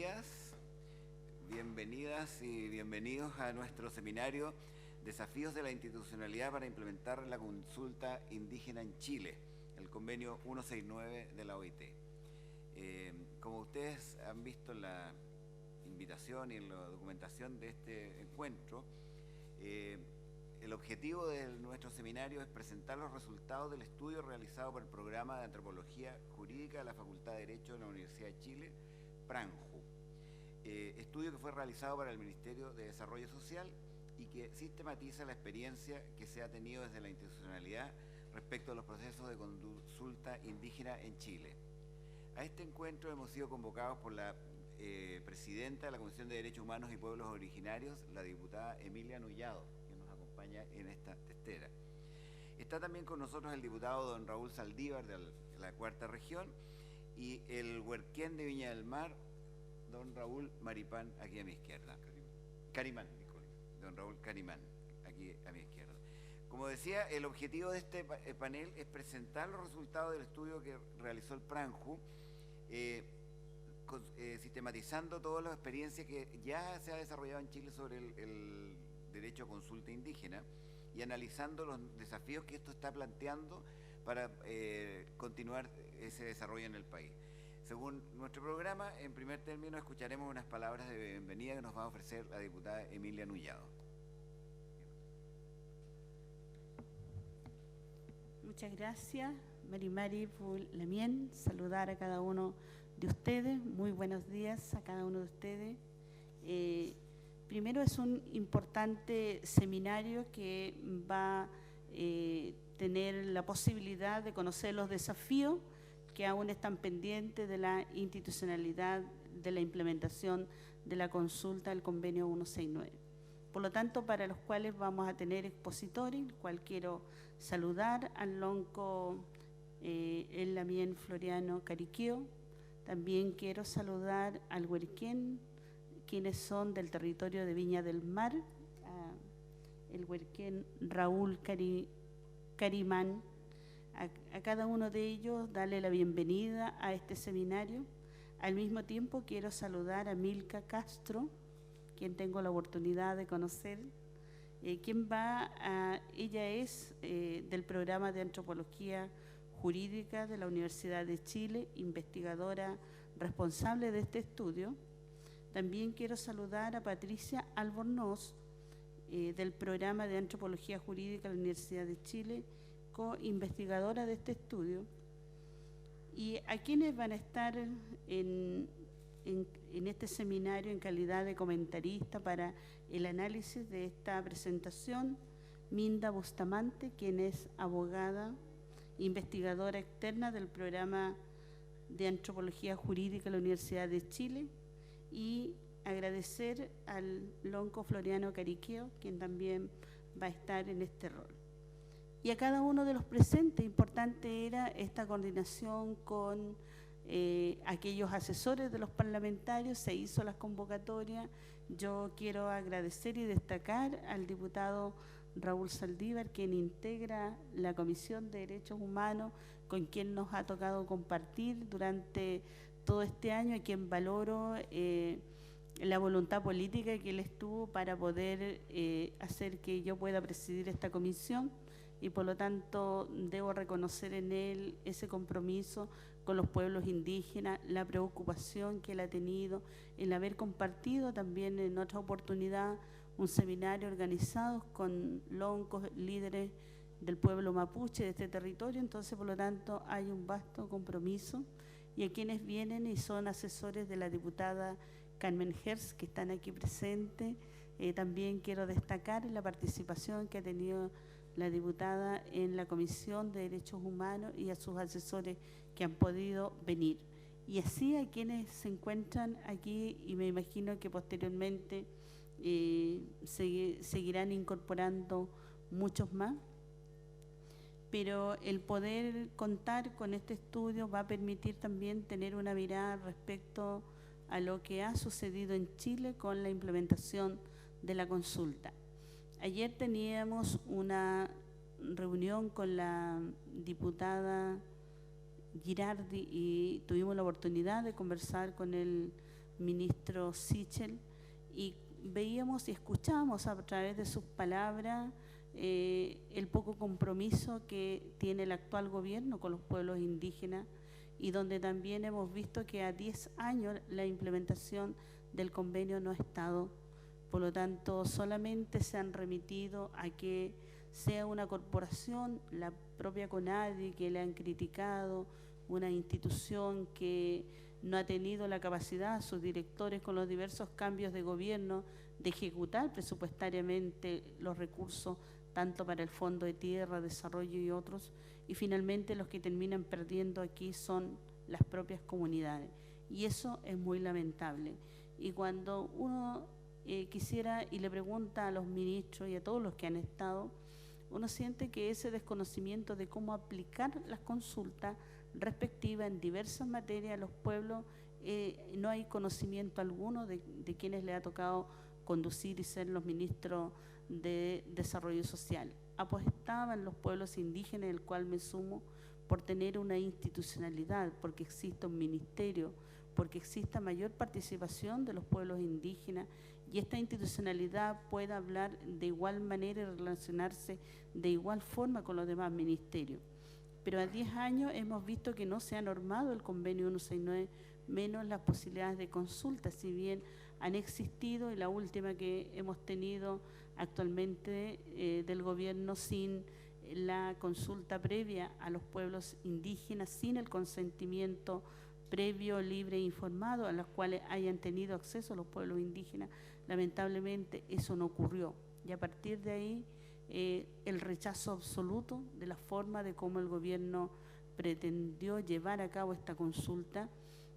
días, bienvenidas y bienvenidos a nuestro seminario Desafíos de la Institucionalidad para implementar la consulta indígena en Chile, el convenio 169 de la OIT. Como ustedes han visto en la invitación y en la documentación de este encuentro, el objetivo de nuestro seminario es presentar los resultados del estudio realizado por el Programa de Antropología Jurídica de la Facultad de Derecho de la Universidad de Chile, PRANJU. Estudio que fue realizado para el Ministerio de Desarrollo Social y que sistematiza la experiencia que se ha tenido desde la institucionalidad respecto a los procesos de consulta indígena en Chile. A este encuentro hemos sido convocados por la presidenta de la Comisión de Derechos Humanos y Pueblos Originarios, la diputada Emilia Nullado, que nos acompaña en esta testera. Está también con nosotros el diputado don Raúl Saldívar de la Cuarta Región y el huerquén de Viña del Mar, don Raúl Maripán, aquí a mi izquierda. Carimán, disculpe, don Raúl Carimán, aquí a mi izquierda. Como decía, el objetivo de este panel es presentar los resultados del estudio que realizó el PRANJU, sistematizando todas las experiencias que ya se ha desarrollado en Chile sobre el derecho a consulta indígena y analizando los desafíos que esto está planteando para continuar ese desarrollo en el país. Según nuestro programa, en primer término escucharemos unas palabras de bienvenida que nos va a ofrecer la diputada Emilia Nullado. Muchas gracias, Mari Lamien. Saludar a cada uno de ustedes. Muy buenos días a cada uno de ustedes. Primero, es un importante seminario que va a tener la posibilidad de conocer los desafíos que aún están pendientes de la institucionalidad de la implementación de la consulta del convenio 169. Por lo tanto, para los cuales vamos a tener expositores, el cual quiero saludar al lonco el Lamien Floriano Cariqueo. También quiero saludar al huerquén, quienes son del territorio de Viña del Mar, el huerquén Raúl Carimán. A cada uno de ellos darle la bienvenida a este seminario. Al mismo tiempo quiero saludar a Milka Castro, quien tengo la oportunidad de conocer, ella es del programa de Antropología Jurídica de la Universidad de Chile, investigadora responsable de este estudio. También quiero saludar a Patricia Albornoz, del programa de Antropología Jurídica de la Universidad de Chile, co-investigadora de este estudio, y a quienes van a estar en este seminario en calidad de comentarista para el análisis de esta presentación: Minda Bustamante, quien es abogada, investigadora externa del programa de Antropología Jurídica de la Universidad de Chile, y agradecer al lonco Floriano Cariqueo, quien también va a estar en este rol. Y a cada uno de los presentes, importante era esta coordinación con aquellos asesores de los parlamentarios. Se hizo las convocatorias. Yo quiero agradecer y destacar al diputado Raúl Saldívar, quien integra la Comisión de Derechos Humanos, con quien nos ha tocado compartir durante todo este año, a quien valoro la voluntad política que él estuvo para poder hacer que yo pueda presidir esta comisión. Y por lo tanto debo reconocer en él ese compromiso con los pueblos indígenas, la preocupación que él ha tenido, el haber compartido también en otra oportunidad un seminario organizado con loncos, líderes del pueblo mapuche de este territorio. Entonces, por lo tanto, hay un vasto compromiso. Y a quienes vienen y son asesores de la diputada Carmen Hertz, que están aquí presentes, también quiero destacar la participación que ha tenido la diputada en la Comisión de Derechos Humanos y a sus asesores que han podido venir. Y así a quienes se encuentran aquí, y me imagino que posteriormente seguirán incorporando muchos más. Pero el poder contar con este estudio va a permitir también tener una mirada respecto a lo que ha sucedido en Chile con la implementación de la consulta. Ayer teníamos una reunión con la diputada Girardi y tuvimos la oportunidad de conversar con el ministro Sichel, y veíamos y escuchábamos a través de sus palabras el poco compromiso que tiene el actual gobierno con los pueblos indígenas, y donde también hemos visto que a 10 años la implementación del convenio no ha estado. Por lo tanto, solamente se han remitido a que sea una corporación, la propia CONADI, que le han criticado, una institución que no ha tenido la capacidad, sus directores con los diversos cambios de gobierno, de ejecutar presupuestariamente los recursos, tanto para el Fondo de Tierra, Desarrollo y otros, y finalmente los que terminan perdiendo aquí son las propias comunidades. Y eso es muy lamentable. Y cuando uno quisiera y le pregunta a los ministros y a todos los que han estado, uno siente que ese desconocimiento de cómo aplicar las consultas respectivas en diversas materias a los pueblos, no hay conocimiento alguno de quienes le ha tocado conducir y ser los ministros de Desarrollo Social. Apostaban los pueblos indígenas, el cual me sumo, por tener una institucionalidad, porque exista un ministerio, porque exista mayor participación de los pueblos indígenas, y esta institucionalidad pueda hablar de igual manera y relacionarse de igual forma con los demás ministerios. Pero a 10 años hemos visto que no se ha normado el convenio 169, menos las posibilidades de consulta, si bien han existido, y la última que hemos tenido actualmente del gobierno sin la consulta previa a los pueblos indígenas, sin el consentimiento previo, libre e informado, a los cuales hayan tenido acceso los pueblos indígenas. Lamentablemente eso no ocurrió, y a partir de ahí el rechazo absoluto de la forma de cómo el gobierno pretendió llevar a cabo esta consulta,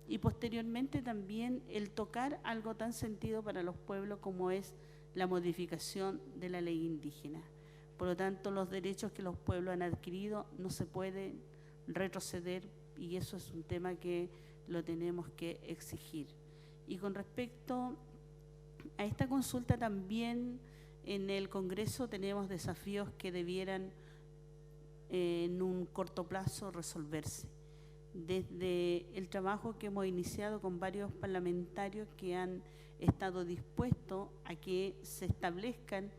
y posteriormente también el tocar algo tan sentido para los pueblos como es la modificación de la ley indígena. Por lo tanto, los derechos que los pueblos han adquirido no se pueden retroceder, y eso es un tema que lo tenemos que exigir. Y con respecto a esta consulta, también en el Congreso tenemos desafíos que debieran en un corto plazo resolverse. Desde el trabajo que hemos iniciado con varios parlamentarios que han estado dispuestos a que se establezcan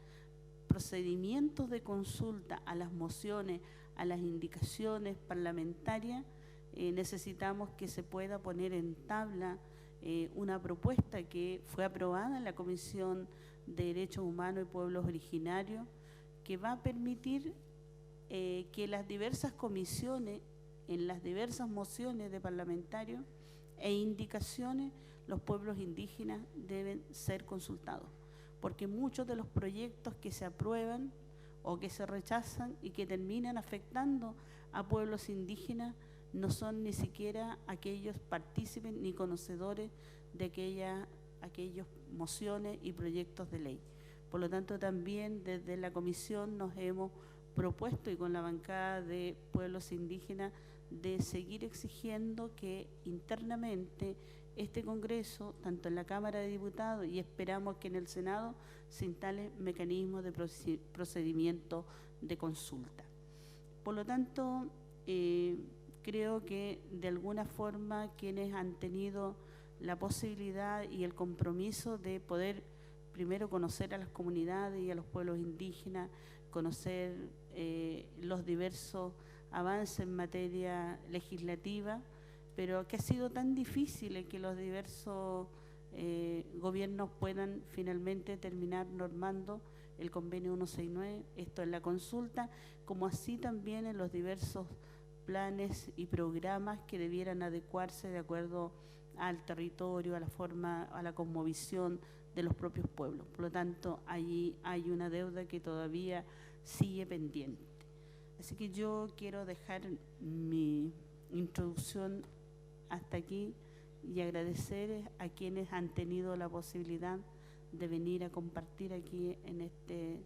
procedimientos de consulta a las mociones, a las indicaciones parlamentarias, necesitamos que se pueda poner en tabla una propuesta que fue aprobada en la Comisión de Derechos Humanos y Pueblos Originarios, que va a permitir que las diversas comisiones, en las diversas mociones de parlamentarios e indicaciones, los pueblos indígenas deben ser consultados, porque muchos de los proyectos que se aprueban o que se rechazan y que terminan afectando a pueblos indígenas no son ni siquiera aquellos partícipes ni conocedores de aquellas mociones y proyectos de ley. Por lo tanto, también desde la comisión nos hemos propuesto, y con la bancada de pueblos indígenas, de seguir exigiendo que internamente este Congreso, tanto en la Cámara de Diputados y esperamos que en el Senado, se instale mecanismos de procedimiento de consulta. Por lo tanto, creo que de alguna forma quienes han tenido la posibilidad y el compromiso de poder primero conocer a las comunidades y a los pueblos indígenas, conocer los diversos avances en materia legislativa, pero que ha sido tan difícil que los diversos gobiernos puedan finalmente terminar normando el convenio 169, esto en la consulta, como así también en los diversos planes y programas que debieran adecuarse de acuerdo al territorio, a la forma, a la cosmovisión de los propios pueblos. Por lo tanto, allí hay una deuda que todavía sigue pendiente. Así que yo quiero dejar mi introducción hasta aquí y agradecer a quienes han tenido la posibilidad de venir a compartir aquí en este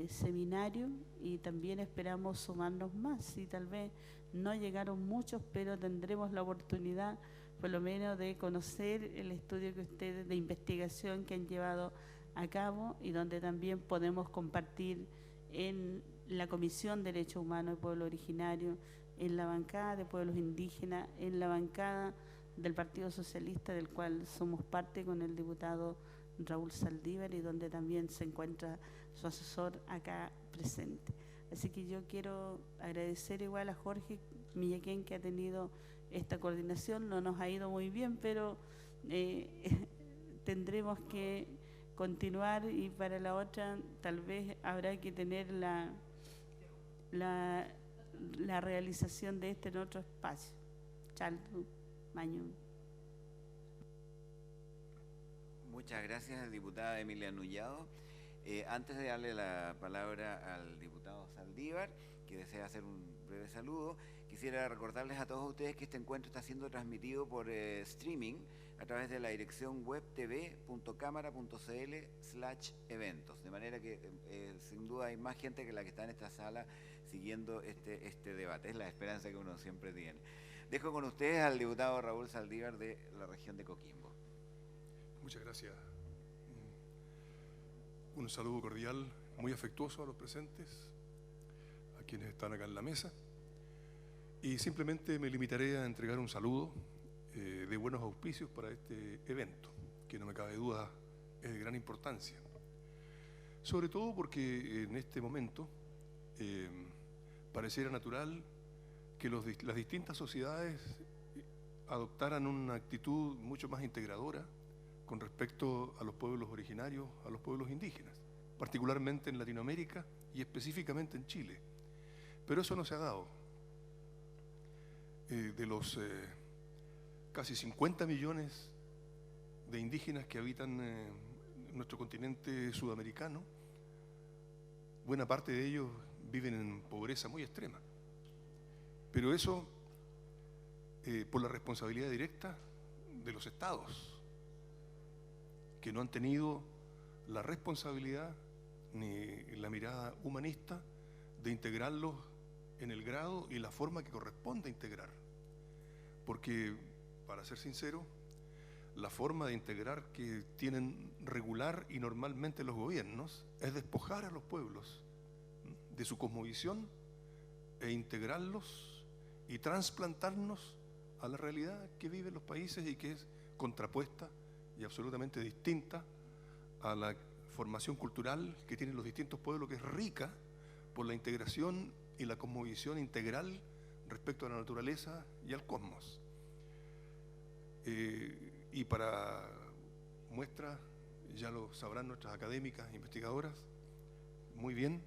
seminario, y también esperamos sumarnos más. Y tal vez no llegaron muchos, pero tendremos la oportunidad por lo menos de conocer el estudio que ustedes de investigación que han llevado a cabo, y donde también podemos compartir en la Comisión de Derechos Humanos y Pueblo Originario, en la bancada de pueblos indígenas, en la bancada del Partido Socialista, del cual somos parte con el diputado Raúl Saldívar, y donde también se encuentra su asesor acá presente. Así que yo quiero agradecer igual a Jorge Millaquén, que ha tenido esta coordinación. No nos ha ido muy bien, pero tendremos que continuar, y para la otra tal vez habrá que tener la realización de en otro espacio. Chaldu, Mañú. Muchas gracias, diputada Emilia Nullado. Antes de darle la palabra al diputado Saldívar, que desea hacer un breve saludo, quisiera recordarles a todos ustedes que este encuentro está siendo transmitido por streaming a través de la dirección web tv.cámara.cl/eventos, de manera que sin duda hay más gente que la que está en esta sala siguiendo este debate. Es la esperanza que uno siempre tiene. Dejo con ustedes al diputado Raúl Saldívar de la región de Coquimbo. Muchas gracias. Un saludo cordial, muy afectuoso a los presentes, a quienes están acá en la mesa, y simplemente me limitaré a entregar un saludo de buenos auspicios para este evento, que no me cabe duda es de gran importancia, sobre todo porque en este momento pareciera natural que las distintas sociedades adoptaran una actitud mucho más integradora con respecto a los pueblos originarios, a los pueblos indígenas, particularmente en Latinoamérica y específicamente en Chile. Pero eso no se ha dado. De los casi 50 millones de indígenas que habitan nuestro continente sudamericano, buena parte de ellos viven en pobreza muy extrema. Pero eso por la responsabilidad directa de los estados, que no han tenido la responsabilidad ni la mirada humanista de integrarlos en el grado y la forma que corresponde integrar. Porque, para ser sincero, la forma de integrar que tienen regular y normalmente los gobiernos es despojar a los pueblos de su cosmovisión e integrarlos y trasplantarnos a la realidad que viven los países y que es contrapuesta y absolutamente distinta a la formación cultural que tienen los distintos pueblos, que es rica por la integración y la cosmovisión integral respecto a la naturaleza y al cosmos. Y para muestra, ya lo sabrán nuestras académicas e investigadoras, muy bien,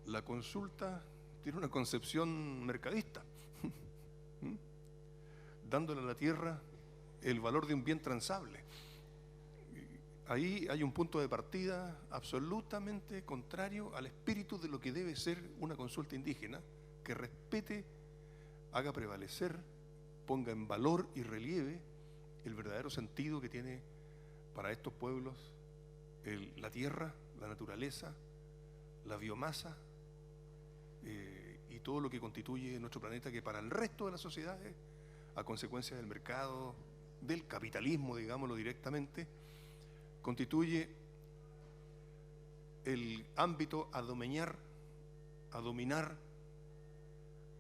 la consulta tiene una concepción mercadista, dándole a la tierra el valor de un bien transable. Ahí hay un punto de partida absolutamente contrario al espíritu de lo que debe ser una consulta indígena, que respete, haga prevalecer, ponga en valor y relieve el verdadero sentido que tiene para estos pueblos la tierra, la naturaleza, la biomasa y todo lo que constituye nuestro planeta, que para el resto de las sociedades, a consecuencia del mercado, del capitalismo, digámoslo directamente, constituye el ámbito a dominar,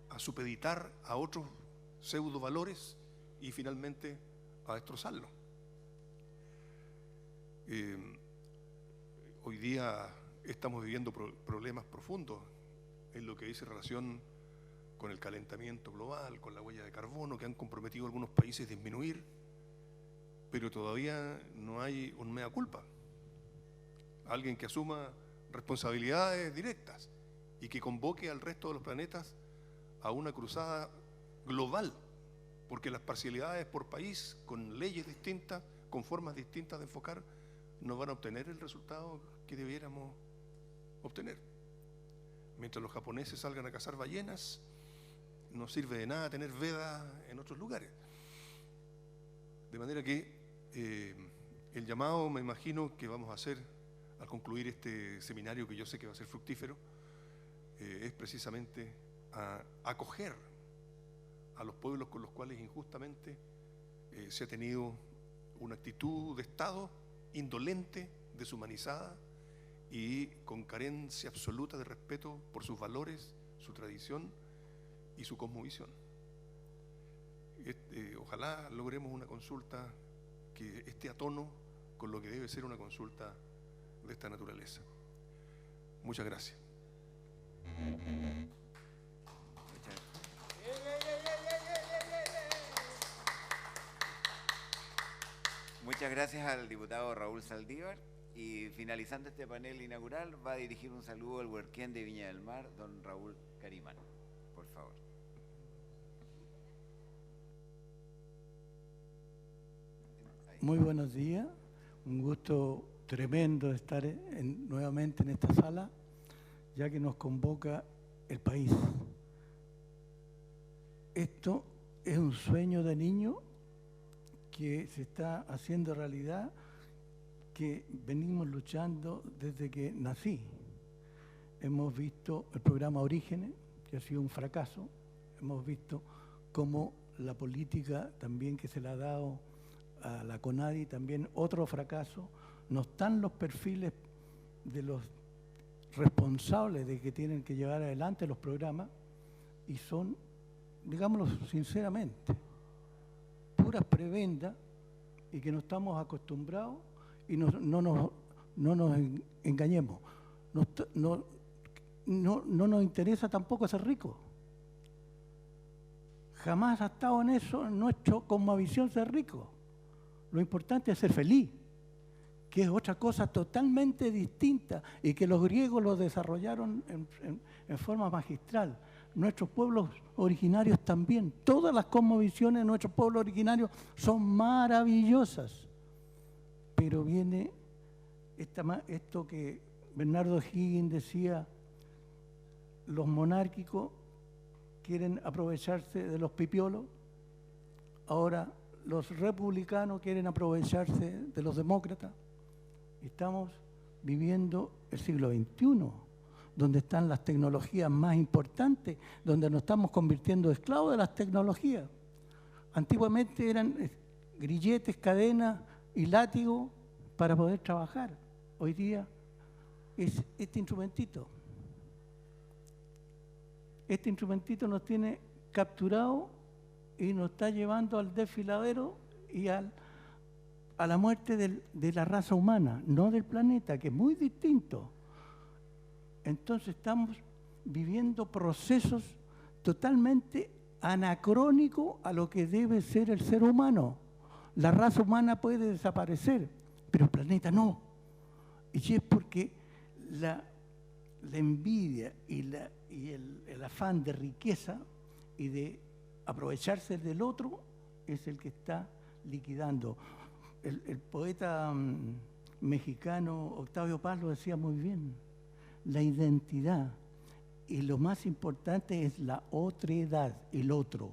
a supeditar a otros pseudo valores y finalmente a destrozarlo. Hoy día estamos viviendo problemas profundos en lo que dice relación con el calentamiento global, con la huella de carbono que han comprometido a algunos países a disminuir, pero todavía no hay un mea culpa, alguien que asuma responsabilidades directas y que convoque al resto de los planetas a una cruzada global, porque las parcialidades por país, con leyes distintas, con formas distintas de enfocar, no van a obtener el resultado que debiéramos obtener. Mientras los japoneses salgan a cazar ballenas, no sirve de nada tener vedas en otros lugares. De manera que el llamado, me imagino, que vamos a hacer al concluir este seminario, que yo sé que va a ser fructífero, es precisamente a acoger a los pueblos con los cuales injustamente se ha tenido una actitud de Estado indolente, deshumanizada y con carencia absoluta de respeto por sus valores, su tradición y su cosmovisión. Ojalá logremos una consulta que esté a tono con lo que debe ser una consulta de esta naturaleza. Muchas gracias. Muchas gracias al diputado Raúl Saldívar. Y finalizando este panel inaugural, va a dirigir un saludo al huerquén de Viña del Mar, don Raúl Carimán. Por favor. Muy buenos días. Un gusto tremendo estar nuevamente en esta sala, ya que nos convoca el país. Esto es un sueño de niño que se está haciendo realidad, que venimos luchando desde que nací. Hemos visto el programa Orígenes, que ha sido un fracaso. Hemos visto cómo la política también que se le ha dado a la CONADI, también otro fracaso. No están los perfiles de los responsables de que tienen que llevar adelante los programas y son, digámoslo sinceramente, puras prebendas y que no estamos acostumbrados y no nos engañemos. No nos interesa tampoco ser ricos. Jamás ha estado en eso, en nuestra cosmovisión ser rico. Lo importante es ser feliz, que es otra cosa totalmente distinta y que los griegos lo desarrollaron en forma magistral. Nuestros pueblos originarios también, todas las cosmovisiones de nuestros pueblos originarios son maravillosas. Pero viene esto que Bernardo Higgins decía, los monárquicos quieren aprovecharse de los pipiolos, ahora los republicanos quieren aprovecharse de los demócratas. Estamos viviendo el siglo XXI, donde están las tecnologías más importantes, donde nos estamos convirtiendo en esclavos de las tecnologías. Antiguamente eran grilletes, cadenas y látigos para poder trabajar. Hoy día es este instrumentito. Este instrumentito nos tiene capturado y nos está llevando al desfiladero y a la muerte de la raza humana, no del planeta, que es muy distinto. Entonces estamos viviendo procesos totalmente anacrónicos a lo que debe ser el ser humano. La raza humana puede desaparecer, pero el planeta no. Y es porque la envidia y el afán de riqueza y de aprovecharse del otro es el que está liquidando. El poeta mexicano Octavio Paz lo decía muy bien, la identidad y lo más importante es la otredad, el otro.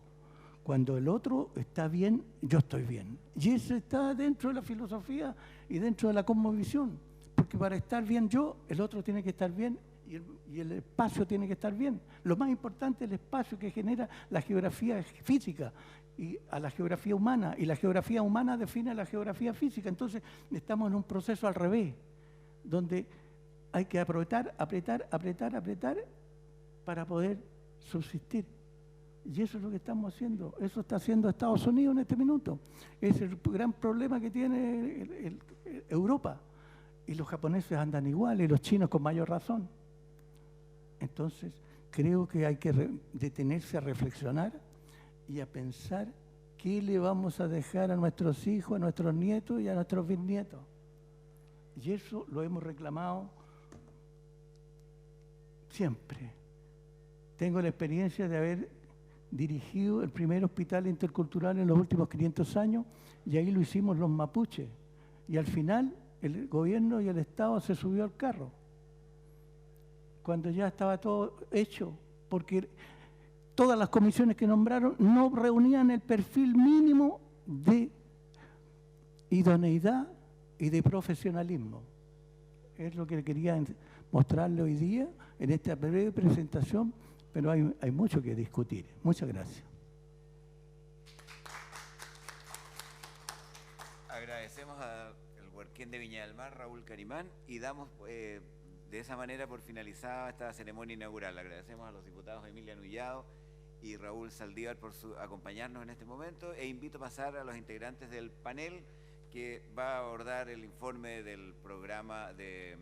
Cuando el otro está bien, yo estoy bien. Y eso está dentro de la filosofía y dentro de la cosmovisión, porque para estar bien yo, el otro tiene que estar bien y el espacio tiene que estar bien. Lo más importante es el espacio que genera la geografía física y a la geografía humana, y la geografía humana define la geografía física. Entonces estamos en un proceso al revés, donde hay que apretar para poder subsistir. Y eso es lo que estamos haciendo. Eso está haciendo Estados Unidos en este minuto. Es el gran problema que tiene Europa. Y los japoneses andan igual, y los chinos con mayor razón. Entonces, creo que hay que detenerse a reflexionar y a pensar qué le vamos a dejar a nuestros hijos, a nuestros nietos y a nuestros bisnietos. Y eso lo hemos reclamado siempre. Tengo la experiencia de haber dirigido el primer hospital intercultural en los últimos 500 años, y ahí lo hicimos los mapuches. Y al final el gobierno y el Estado se subió al carro, cuando ya estaba todo hecho, porque todas las comisiones que nombraron no reunían el perfil mínimo de idoneidad y de profesionalismo. Es lo que quería mostrarle hoy día en esta breve presentación, pero hay mucho que discutir. Muchas gracias. Agradecemos al huerquén de Viña del Mar, Raúl Carimán, y damos de esa manera por finalizada esta ceremonia inaugural. Agradecemos a los diputados Emilia Nullado y Raúl Saldívar por acompañarnos en este momento, e invito a pasar a los integrantes del panel que va a abordar el informe del programa de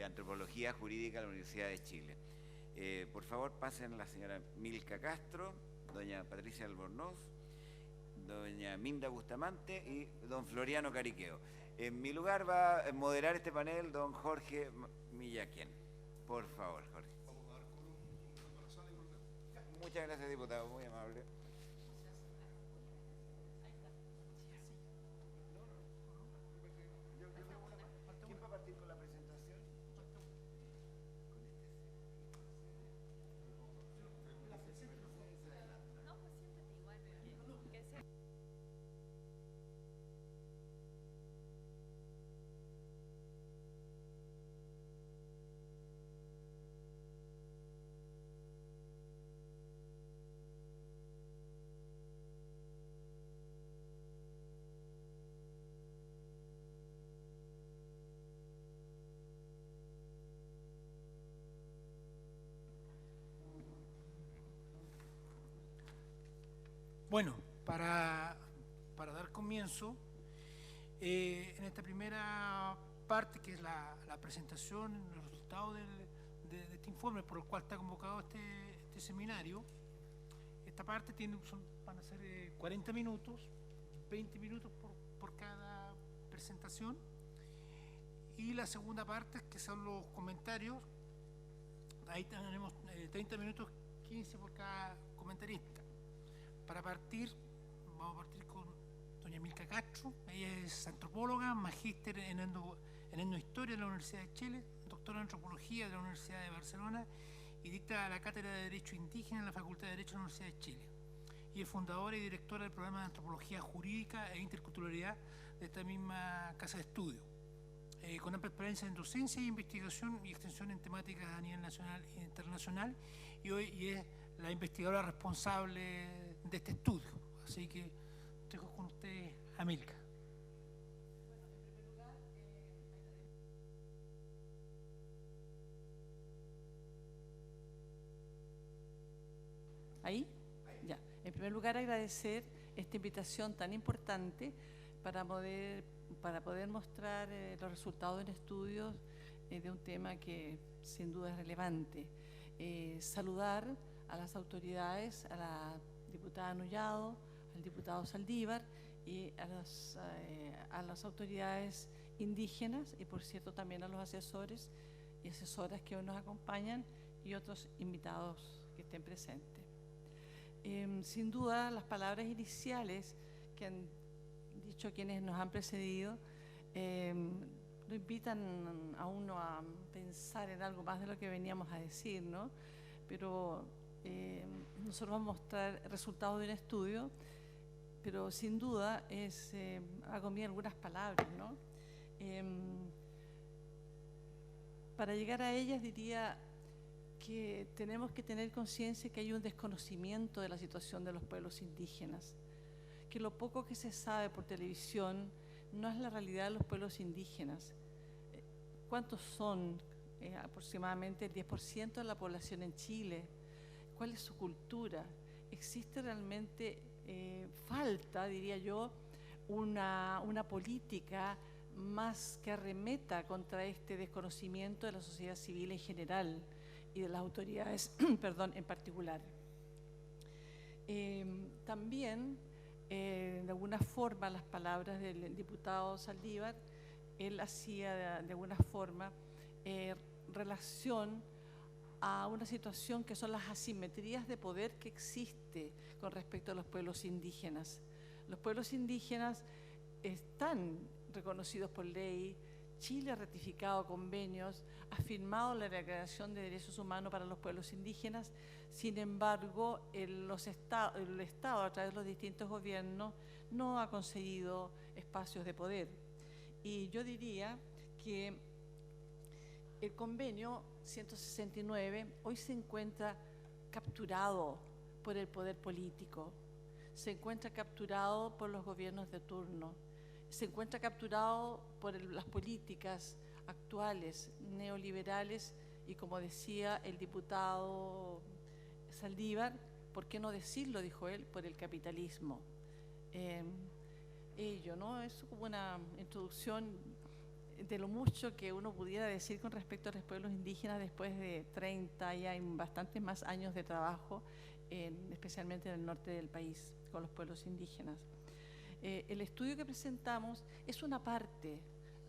Antropología Jurídica de la Universidad de Chile. Por favor, pasen la señora Milka Castro, doña Patricia Albornoz, doña Minda Bustamante y don Floriano Cariqueo. En mi lugar va a moderar este panel don Jorge Millaquien. Por favor, Jorge. Muchas gracias, diputado, muy amable. ¿Quién va a partir con la presentación? Bueno, para dar comienzo, en esta primera parte, que es la presentación, los resultados de este informe por el cual está convocado este seminario, esta parte van a ser 40 minutos, 20 minutos por cada presentación, y la segunda parte, que son los comentarios, ahí tenemos 30 minutos, 15 por cada comentarista. Para partir, vamos a partir con doña Milka Castro. Ella es antropóloga, magíster en etnohistoria de la Universidad de Chile, doctora en antropología de la Universidad de Barcelona y dicta la cátedra de Derecho Indígena en la Facultad de Derecho de la Universidad de Chile. Y es fundadora y directora del programa de Antropología Jurídica e Interculturalidad de esta misma casa de estudio, con amplia experiencia en docencia, investigación y extensión en temáticas a nivel nacional e internacional, y es la investigadora responsable de este estudio. Así que dejo con usted a Milka. ¿Ahí? Ya. En primer lugar, agradecer esta invitación tan importante para poder mostrar los resultados en estudios de un tema que sin duda es relevante. Saludar a las autoridades, a la diputada Nullado, al diputado Saldívar y a las autoridades indígenas, y por cierto también a los asesores y asesoras que hoy nos acompañan y otros invitados que estén presentes. Sin duda, las palabras iniciales que han dicho quienes nos han precedido lo invitan a uno a pensar en algo más de lo que veníamos a decir, ¿no? Pero nosotros vamos a mostrar resultados de un estudio, pero sin duda hago mía algunas palabras, ¿no? Para llegar a ellas diría que tenemos que tener conciencia que hay un desconocimiento de la situación de los pueblos indígenas, que lo poco que se sabe por televisión no es la realidad de los pueblos indígenas. ¿Cuántos son? Aproximadamente el 10% de la población en Chile. ¿Cuál es su cultura? ¿Existe realmente falta, diría yo, una política más que arremeta contra este desconocimiento de la sociedad civil en general y de las autoridades perdón, en particular? También, de alguna forma, las palabras del diputado Saldívar, él hacía de alguna forma relación a una situación que son las asimetrías de poder que existe con respecto a los pueblos indígenas. Los pueblos indígenas están reconocidos por ley. Chile ha ratificado convenios, ha firmado la Declaración de Derechos Humanos para los pueblos indígenas. Sin embargo, el Estado, a través de los distintos gobiernos, no ha conseguido espacios de poder. Y yo diría que el convenio 169 hoy se encuentra capturado por el poder político, se encuentra capturado por los gobiernos de turno, se encuentra capturado por las políticas actuales, neoliberales, y como decía el diputado Saldívar, ¿por qué no decirlo?, dijo él, por el capitalismo. Ello, ¿no? Es como una introducción de lo mucho que uno pudiera decir con respecto a los pueblos indígenas después de 30 y hay bastantes más años de trabajo, especialmente en el norte del país, con los pueblos indígenas. El estudio que presentamos es una parte,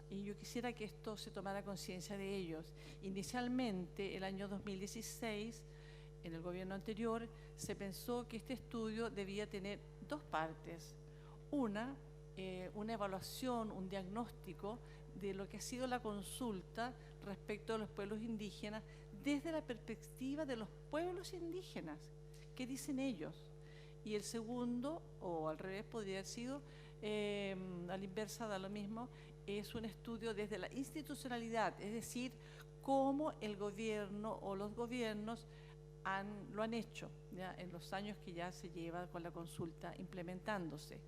y yo quisiera que esto se tomara conciencia de ellos. Inicialmente, el año 2016, en el gobierno anterior, se pensó que este estudio debía tener dos partes. Una evaluación, un diagnóstico de lo que ha sido la consulta respecto a los pueblos indígenas desde la perspectiva de los pueblos indígenas. ¿Qué dicen ellos? Y el segundo, o al revés, podría haber sido, a la inversa da lo mismo, es un estudio desde la institucionalidad, es decir, cómo el gobierno o los gobiernos lo han hecho, ¿ya?, en los años que ya se lleva con la consulta implementándose.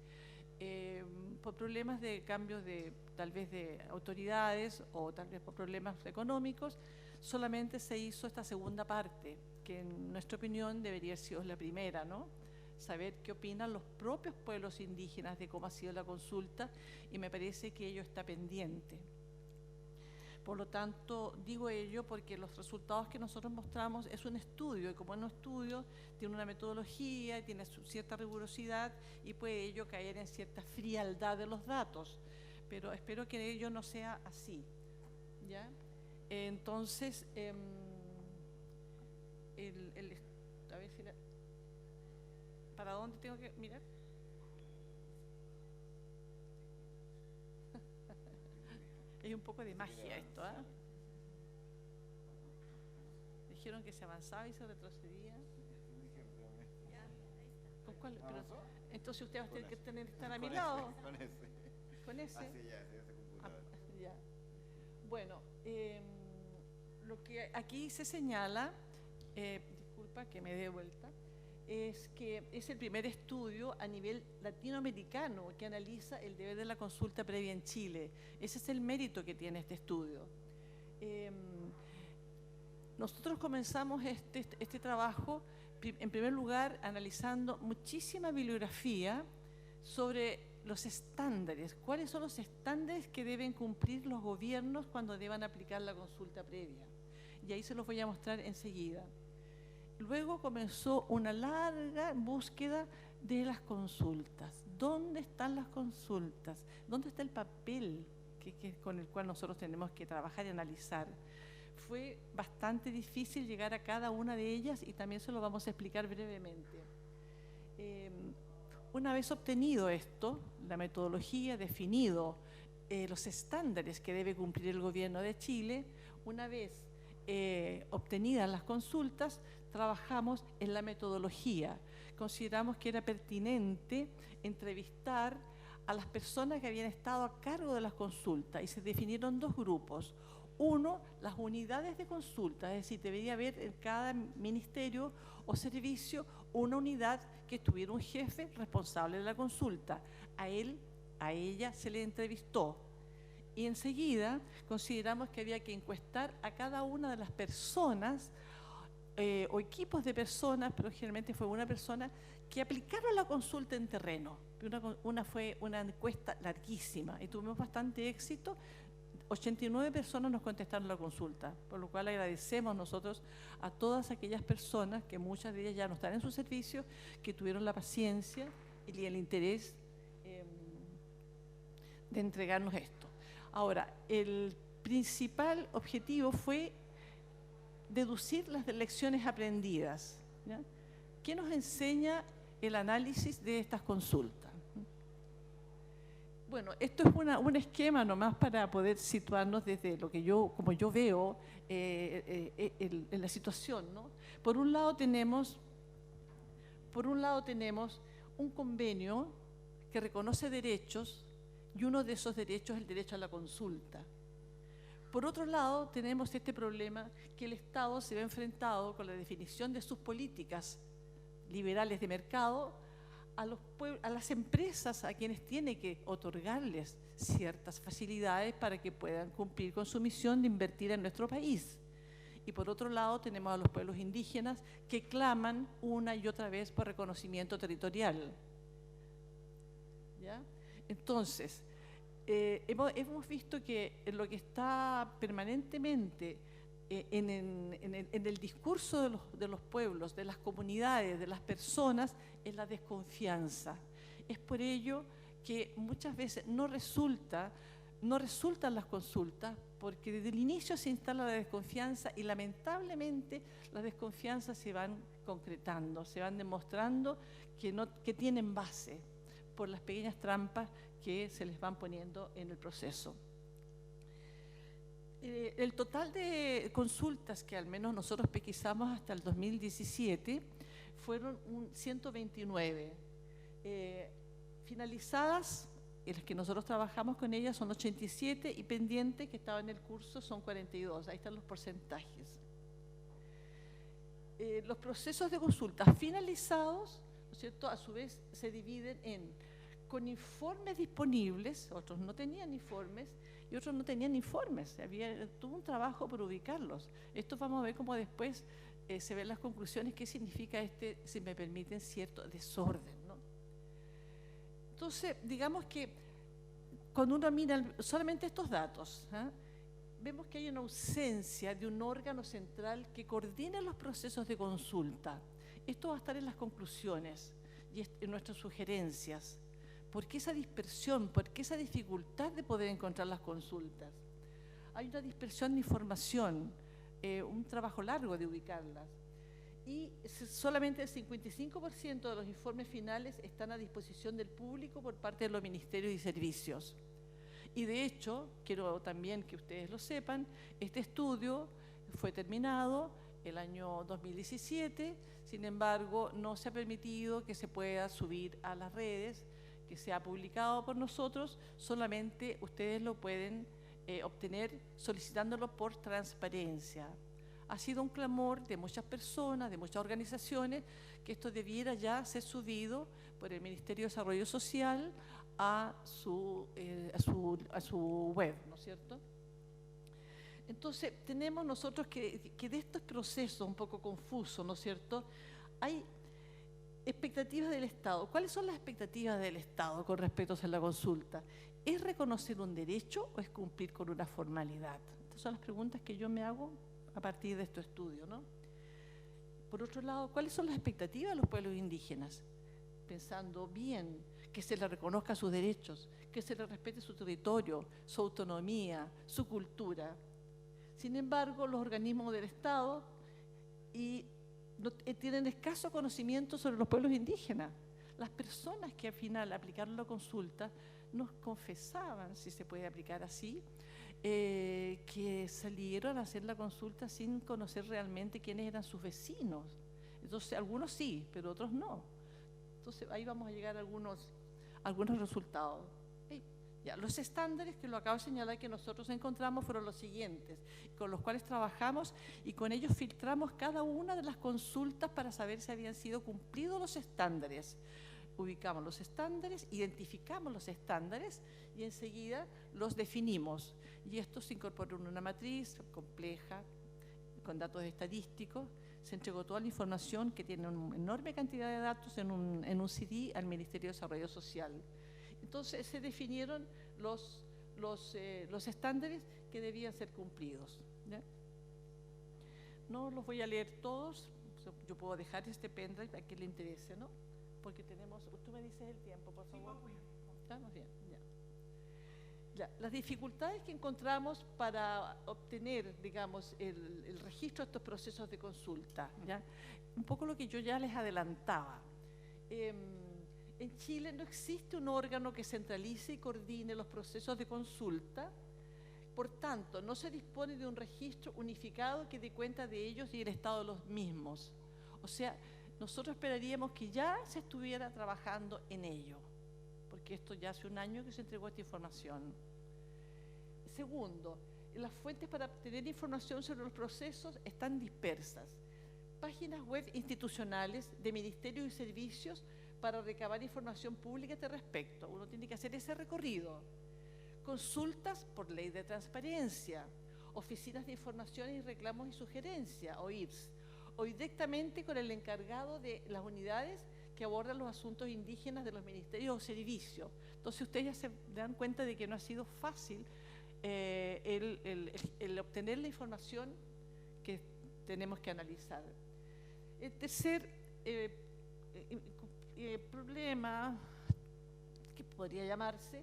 Por problemas de cambios tal vez de autoridades o tal vez por problemas económicos, solamente se hizo esta segunda parte, que en nuestra opinión debería haber sido la primera, ¿no? Saber qué opinan los propios pueblos indígenas de cómo ha sido la consulta, y me parece que ello está pendiente. Por lo tanto, digo ello porque los resultados que nosotros mostramos es un estudio, y como es un estudio, tiene una metodología, tiene cierta rigurosidad y puede ello caer en cierta frialdad de los datos, pero espero que ello no sea así, ¿ya? Entonces, a ver si ¿para dónde tengo que mirar? Es un poco de magia esto, ¿eh? Dijeron que se avanzaba y se retrocedía. ¿Con cuál? Pero, entonces usted va a tener que estar a mi lado. Con ese. Ah, sí, ya, ese computador. Ya. Bueno, lo que aquí se señala, disculpa que me dé vuelta, es que es el primer estudio a nivel latinoamericano que analiza el deber de la consulta previa en Chile. Ese es el mérito que tiene este estudio. Nosotros comenzamos este trabajo, en primer lugar, analizando muchísima bibliografía sobre los estándares. ¿Cuáles son los estándares que deben cumplir los gobiernos cuando deban aplicar la consulta previa? Y ahí se los voy a mostrar enseguida. Luego comenzó una larga búsqueda de las consultas. ¿Dónde están las consultas? ¿Dónde está el papel con el cual nosotros tenemos que trabajar y analizar? Fue bastante difícil llegar a cada una de ellas y también se lo vamos a explicar brevemente. Una vez obtenido esto, la metodología, definido los estándares que debe cumplir el gobierno de Chile, una vez obtenidas las consultas, trabajamos en la metodología. Consideramos que era pertinente entrevistar a las personas que habían estado a cargo de las consultas y se definieron dos grupos. Uno, las unidades de consulta, es decir, debería haber en cada ministerio o servicio una unidad que tuviera un jefe responsable de la consulta. A él, a ella se le entrevistó. Y enseguida consideramos que había que encuestar a cada una de las personas o equipos de personas, pero generalmente fue una persona que aplicaron la consulta en terreno. Fue una encuesta larguísima y tuvimos bastante éxito. 89 personas nos contestaron la consulta, por lo cual agradecemos nosotros a todas aquellas personas, que muchas de ellas ya no están en su servicio, que tuvieron la paciencia y el interés de entregarnos esto. Ahora, el principal objetivo fue deducir las lecciones aprendidas, ¿ya? ¿Qué nos enseña el análisis de estas consultas? Bueno, esto es un esquema nomás para poder situarnos desde lo que como yo veo en la situación, ¿no? Por un lado tenemos un convenio que reconoce derechos y uno de esos derechos es el derecho a la consulta. Por otro lado, tenemos este problema que el Estado se ve enfrentado con la definición de sus políticas liberales de mercado a las empresas a quienes tiene que otorgarles ciertas facilidades para que puedan cumplir con su misión de invertir en nuestro país. y por otro lado tenemos a los pueblos indígenas que claman una y otra vez por reconocimiento territorial. ¿Ya? Entonces, hemos visto que lo que está permanentemente en el discurso de los pueblos, de las comunidades, de las personas, es la desconfianza. Es por ello que muchas veces no resultan las consultas, porque desde el inicio se instala la desconfianza y lamentablemente las desconfianzas se van concretando, se van demostrando que tienen base por las pequeñas trampas que se les van poniendo en el proceso. El total de consultas que al menos nosotros pesquisamos hasta el 2017 fueron 129. Finalizadas, en las que nosotros trabajamos con ellas, son 87 y pendientes que estaban en el curso son 42. Ahí están los porcentajes. Los procesos de consulta finalizados, ¿no es cierto?, a su vez se dividen con informes disponibles, otros no tenían informes y otros no tenían informes. Tuvo un trabajo por ubicarlos. Esto vamos a ver cómo después se ven las conclusiones, qué significa si me permiten, cierto desorden, ¿no? Entonces, digamos que cuando uno mira solamente estos datos, vemos que hay una ausencia de un órgano central que coordine los procesos de consulta. Esto va a estar en las conclusiones y en nuestras sugerencias. ¿Por qué esa dispersión? ¿Por qué esa dificultad de poder encontrar las consultas? Hay una dispersión de información, un trabajo largo de ubicarlas. Y solamente el 55% de los informes finales están a disposición del público por parte de los ministerios y servicios. Y de hecho, quiero también que ustedes lo sepan, este estudio fue terminado el año 2017, sin embargo, no se ha permitido que se pueda subir a las redes, que sea publicado por nosotros, solamente ustedes lo pueden obtener solicitándolo por transparencia. Ha sido un clamor de muchas personas, de muchas organizaciones, que esto debiera ya ser subido por el Ministerio de Desarrollo Social a su web, ¿no es cierto? Entonces, tenemos nosotros que de estos procesos un poco confusos, ¿no es cierto?, hay expectativas del Estado. ¿Cuáles son las expectativas del Estado con respecto a la consulta? ¿Es reconocer un derecho o es cumplir con una formalidad? Estas son las preguntas que yo me hago a partir de este estudio, ¿no? Por otro lado, ¿cuáles son las expectativas de los pueblos indígenas? Pensando bien, que se les reconozca sus derechos, que se les respete su territorio, su autonomía, su cultura. Sin embargo, los organismos del Estado tienen escaso conocimiento sobre los pueblos indígenas. Las personas que al final aplicaron la consulta nos confesaban, si se puede aplicar así, que salieron a hacer la consulta sin conocer realmente quiénes eran sus vecinos. Entonces, algunos sí, pero otros no. Entonces, ahí vamos a llegar a algunos resultados. Ya, los estándares que lo acabo de señalar que nosotros encontramos fueron los siguientes, con los cuales trabajamos y con ellos filtramos cada una de las consultas para saber si habían sido cumplidos los estándares. Ubicamos los estándares, identificamos los estándares y enseguida los definimos. Y esto se incorporó en una matriz compleja, con datos estadísticos. Se entregó toda la información, que tiene una enorme cantidad de datos, en un CD al Ministerio de Desarrollo Social. Entonces se definieron los estándares que debían ser cumplidos, ¿ya? No los voy a leer todos, yo puedo dejar este pendrive a quien le interese, ¿no? Porque tenemos, tú me dices el tiempo, por favor. Estamos bien, ya. Ya, las dificultades que encontramos para obtener, digamos, el registro de estos procesos de consulta, ¿ya? Un poco lo que yo ya les adelantaba. En Chile no existe un órgano que centralice y coordine los procesos de consulta, por tanto, no se dispone de un registro unificado que dé cuenta de ellos y el estado de los mismos. O sea, nosotros esperaríamos que ya se estuviera trabajando en ello, porque esto ya hace un año que se entregó esta información. Segundo, las fuentes para obtener información sobre los procesos están dispersas. Páginas web institucionales de ministerios y servicios para recabar información pública a este respecto. Uno tiene que hacer ese recorrido. Consultas por ley de transparencia oficinas de información y reclamos y sugerencias, OIRS, o directamente con el encargado de las unidades que abordan los asuntos indígenas de los ministerios o servicios. Entonces ustedes ya se dan cuenta de que no ha sido fácil el obtener la información que tenemos que analizar. El tercer problema, que podría llamarse,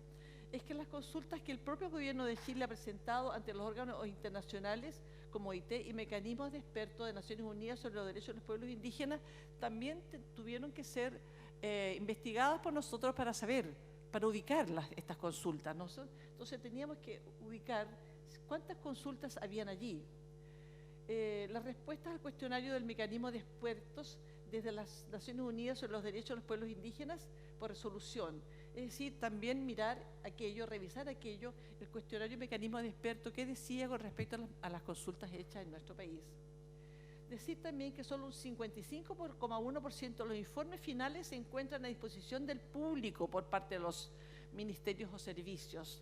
es que las consultas que el propio gobierno de Chile ha presentado ante los órganos internacionales como OIT y mecanismos de expertos de Naciones Unidas sobre los derechos de los pueblos indígenas también tuvieron que ser investigadas por nosotros para saber, para ubicar estas consultas, ¿no? Entonces teníamos que ubicar cuántas consultas habían allí. Las respuestas al cuestionario del mecanismo de expertos desde las Naciones Unidas sobre los derechos de los pueblos indígenas por resolución. Es decir, también mirar aquello, revisar aquello, el cuestionario y mecanismo de expertos, qué decía con respecto a las consultas hechas en nuestro país. Decir también que solo un 55,1% de los informes finales se encuentran a disposición del público por parte de los ministerios o servicios.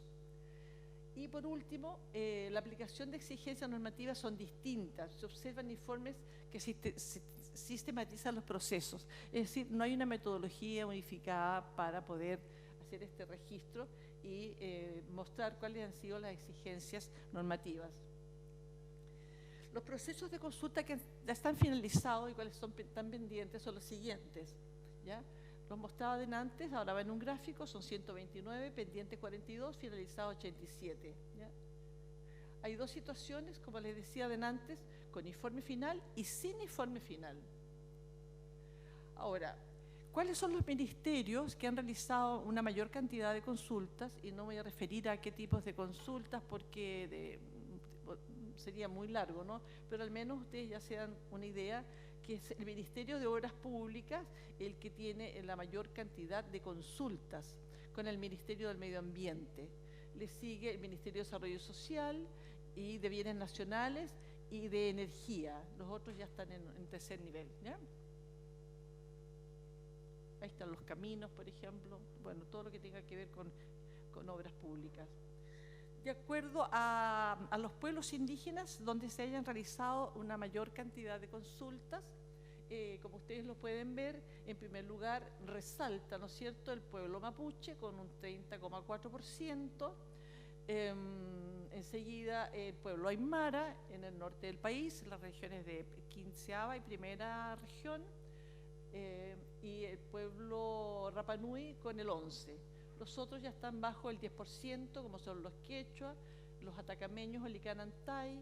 Y por último, la aplicación de exigencias normativas son distintas. Se observan informes que sistematizan los procesos. Es decir, no hay una metodología unificada para poder hacer este registro y mostrar cuáles han sido las exigencias normativas. Los procesos de consulta que ya están finalizados y cuáles están pendientes son los siguientes, ¿ya? Los mostraba antes, ahora va en un gráfico, son 129, pendiente 42, finalizado 87. ¿Ya? Hay dos situaciones, como les decía antes, con informe final y sin informe final. Ahora, ¿cuáles son los ministerios que han realizado una mayor cantidad de consultas? Y no me voy a referir a qué tipos de consultas porque sería muy largo, ¿no? Pero al menos ustedes ya se dan una idea que es el Ministerio de Obras Públicas el que tiene la mayor cantidad de consultas, con el Ministerio del Medio Ambiente. Le sigue el Ministerio de Desarrollo Social y de Bienes Nacionales y de Energía. Los otros ya están en tercer nivel, ¿ya? Ahí están los caminos, por ejemplo, bueno, todo lo que tenga que ver con obras públicas. De acuerdo a los pueblos indígenas donde se hayan realizado una mayor cantidad de consultas, como ustedes lo pueden ver, en primer lugar resalta, ¿no es cierto?, el pueblo mapuche con un 30,4%, enseguida el pueblo aymara en el norte del país, las regiones de 15ª y primera región, y el pueblo Rapanui con el 11%. Los otros ya están bajo el 10%, como son los quechua, los atacameños o licanantay,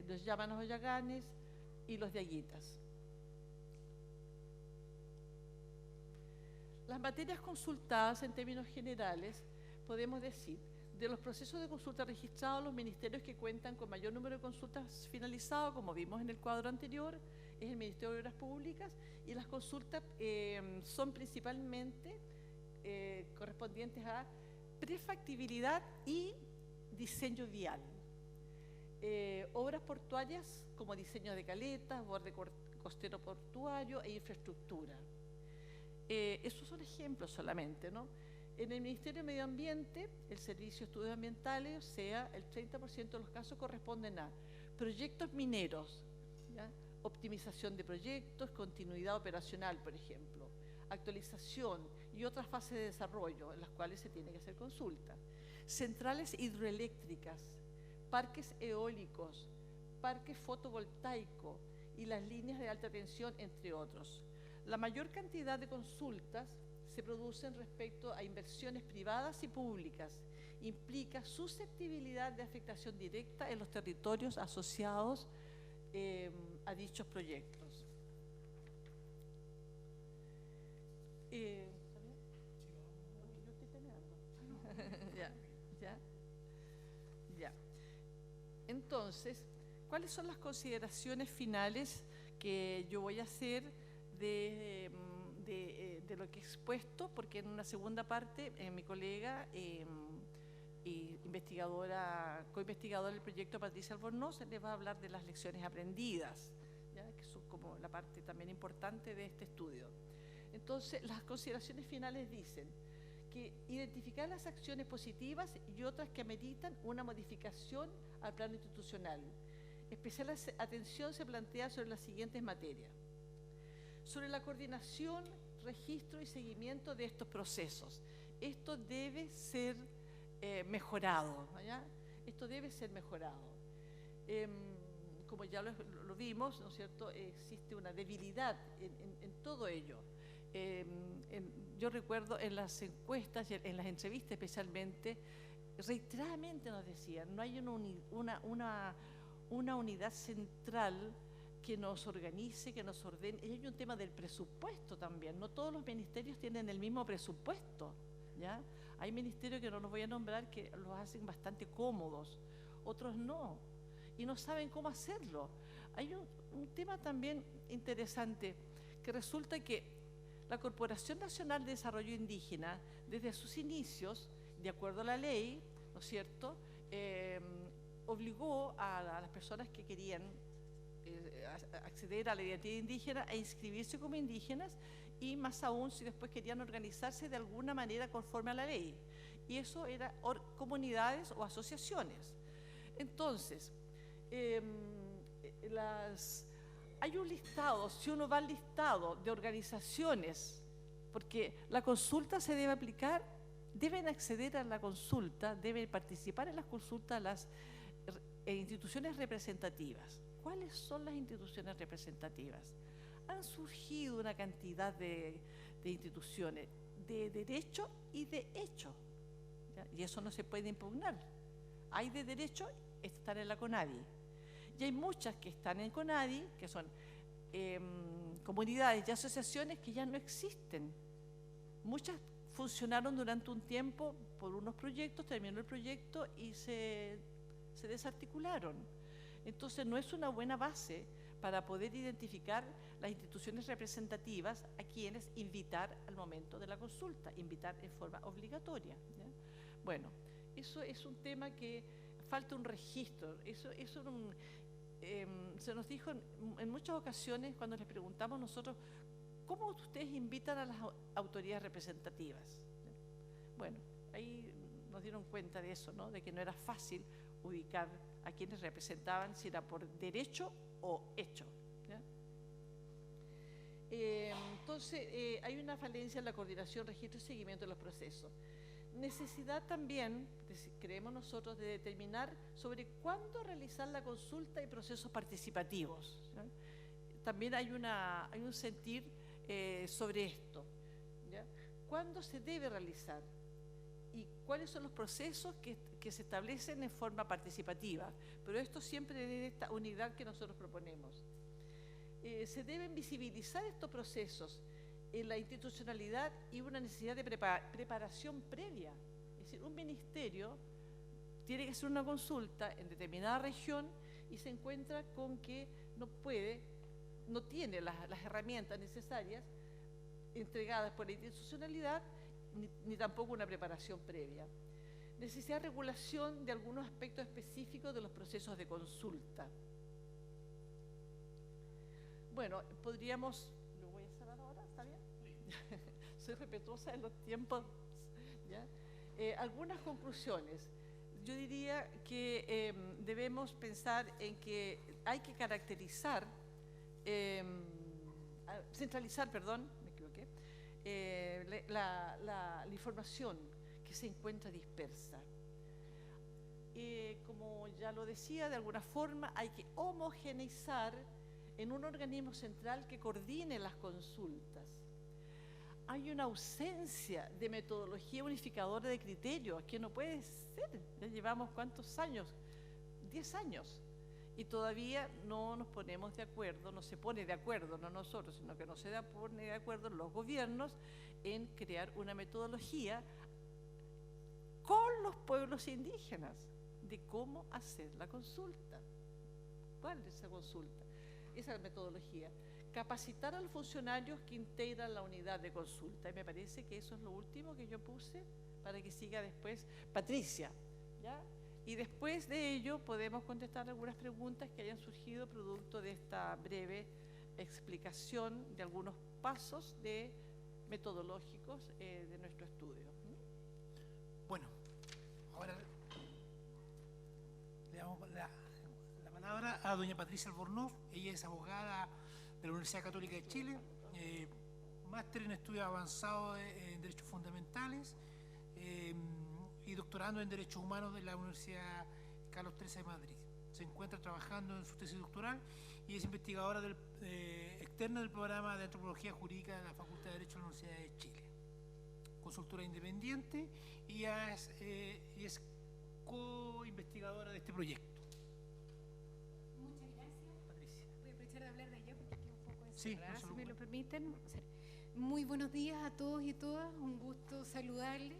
los llamanos o yaganes y los de Aguitas. Las materias consultadas en términos generales, podemos decir, de los procesos de consulta registrados, los ministerios que cuentan con mayor número de consultas finalizadas, como vimos en el cuadro anterior, es el Ministerio de Obras Públicas, y las consultas son principalmente correspondientes a prefactibilidad y diseño vial. Obras portuarias como diseño de caletas, borde costero portuario e infraestructura. Esos son ejemplos solamente, ¿no? En el Ministerio de Medio Ambiente, el Servicio de Estudios Ambientales, o sea, el 30% de los casos corresponden a proyectos mineros, ¿ya? Optimización de proyectos, continuidad operacional, por ejemplo, actualización y otras fases de desarrollo en las cuales se tiene que hacer consulta. Centrales hidroeléctricas, parques eólicos, parques fotovoltaicos y las líneas de alta tensión, entre otros. La mayor cantidad de consultas se producen respecto a inversiones privadas y públicas. Implica susceptibilidad de afectación directa en los territorios asociados a dichos proyectos. Ya. Entonces, ¿cuáles son las consideraciones finales que yo voy a hacer de lo que he expuesto? Porque en una segunda parte, mi colega investigadora, co-investigadora del proyecto, Patricia Albornoz, les va a hablar de las lecciones aprendidas, ¿ya? Que son como la parte también importante de este estudio. Entonces, las consideraciones finales dicen que identificar las acciones positivas y otras que ameritan una modificación al plano institucional. Especial atención se plantea sobre las siguientes materias. Sobre la coordinación, registro y seguimiento de estos procesos. Esto debe ser mejorado, ¿ya? Esto debe ser mejorado. Como ya lo vimos, ¿no es cierto?, existe una debilidad en todo ello. Yo recuerdo en las encuestas y en las entrevistas especialmente, reiteradamente nos decían, no hay una unidad central que nos organice, que nos ordene. Y hay un tema del presupuesto también. No todos los ministerios tienen el mismo presupuesto, ¿ya? Hay ministerios que no los voy a nombrar que los hacen bastante cómodos, otros no, y no saben cómo hacerlo. Hay un tema también interesante, que resulta que la Corporación Nacional de Desarrollo Indígena, desde sus inicios, de acuerdo a la ley, ¿no es cierto?, obligó a las personas que querían acceder a la identidad indígena a inscribirse como indígenas, y más aún si después querían organizarse de alguna manera conforme a la ley. Y eso era comunidades o asociaciones. Entonces, hay un listado, si uno va al listado de organizaciones, porque la consulta se debe aplicar, deben acceder a la consulta, deben participar en las consultas las instituciones representativas. ¿Cuáles son las instituciones representativas? Han surgido una cantidad de instituciones de derecho y de hecho, ¿ya? Y eso no se puede impugnar. Hay de derecho, están en la CONADI, y hay muchas que están en CONADI, que son comunidades y asociaciones que ya no existen. Muchas funcionaron durante un tiempo por unos proyectos, terminó el proyecto y se desarticularon. Entonces no es una buena base para poder identificar las instituciones representativas a quienes invitar al momento de la consulta, invitar en forma obligatoria, ¿ya? Bueno, eso es un tema que falta un registro. Se nos dijo en muchas ocasiones cuando les preguntamos nosotros, ¿cómo ustedes invitan a las autoridades representativas? Bueno, ahí nos dieron cuenta de eso, ¿no?, de que no era fácil ubicar a quienes representaban, si era por derecho o hecho, ¿ya? Entonces, hay una falencia en la coordinación, registro y seguimiento de los procesos. Necesidad también, creemos nosotros, de determinar sobre cuándo realizar la consulta y procesos participativos, ¿ya? También hay un sentir sobre esto, ¿ya? ¿Cuándo se debe realizar? ¿Y cuáles son los procesos que se establecen en forma participativa? Pero esto siempre desde esta unidad que nosotros proponemos. Se deben visibilizar estos procesos en la institucionalidad y una necesidad de preparación previa. Es decir, un ministerio tiene que hacer una consulta en determinada región y se encuentra con que no tiene las herramientas necesarias entregadas por la institucionalidad, ni tampoco una preparación previa. Necesidad de regulación de algunos aspectos específicos de los procesos de consulta. Bueno, podríamos... ¿Lo voy a cerrar ahora? ¿Está bien? Soy respetuosa de los tiempos, ¿ya? Algunas conclusiones. Yo diría que debemos pensar en que hay que caracterizar, centralizar, me equivoqué, la información que se encuentra dispersa. Como ya lo decía, de alguna forma hay que homogeneizar en un organismo central que coordine las consultas. Hay una ausencia de metodología unificadora de criterios, que no puede ser. Ya llevamos ¿cuántos años? 10 años. Y todavía no nos ponemos de acuerdo, no se pone de acuerdo, no nosotros, sino que no se pone de acuerdo los gobiernos en crear una metodología con los pueblos indígenas de cómo hacer la consulta. ¿Cuál es esa consulta? Esa metodología. Capacitar a los funcionarios que integran la unidad de consulta. Y me parece que eso es lo último que yo puse para que siga después Patricia, ¿ya? Y después de ello podemos contestar algunas preguntas que hayan surgido producto de esta breve explicación de algunos pasos metodológicos de nuestro estudio. Ahora le damos la palabra a doña Patricia Albornoz. Ella es abogada de la Universidad Católica de Chile, máster en estudios avanzados en Derechos Fundamentales y doctorando en Derechos Humanos de la Universidad Carlos III de Madrid. Se encuentra trabajando en su tesis doctoral y es investigadora externa del programa de Antropología Jurídica de la Facultad de Derecho de la Universidad de Chile. Consultora independiente y es co-investigadora de este proyecto. Muchas gracias. Patricia. Voy a aprovechar de hablar de allá porque queda un poco Sí, encerrada, no se si me lo preocupe. permiten. Muy buenos días a todos y todas, un gusto saludarles.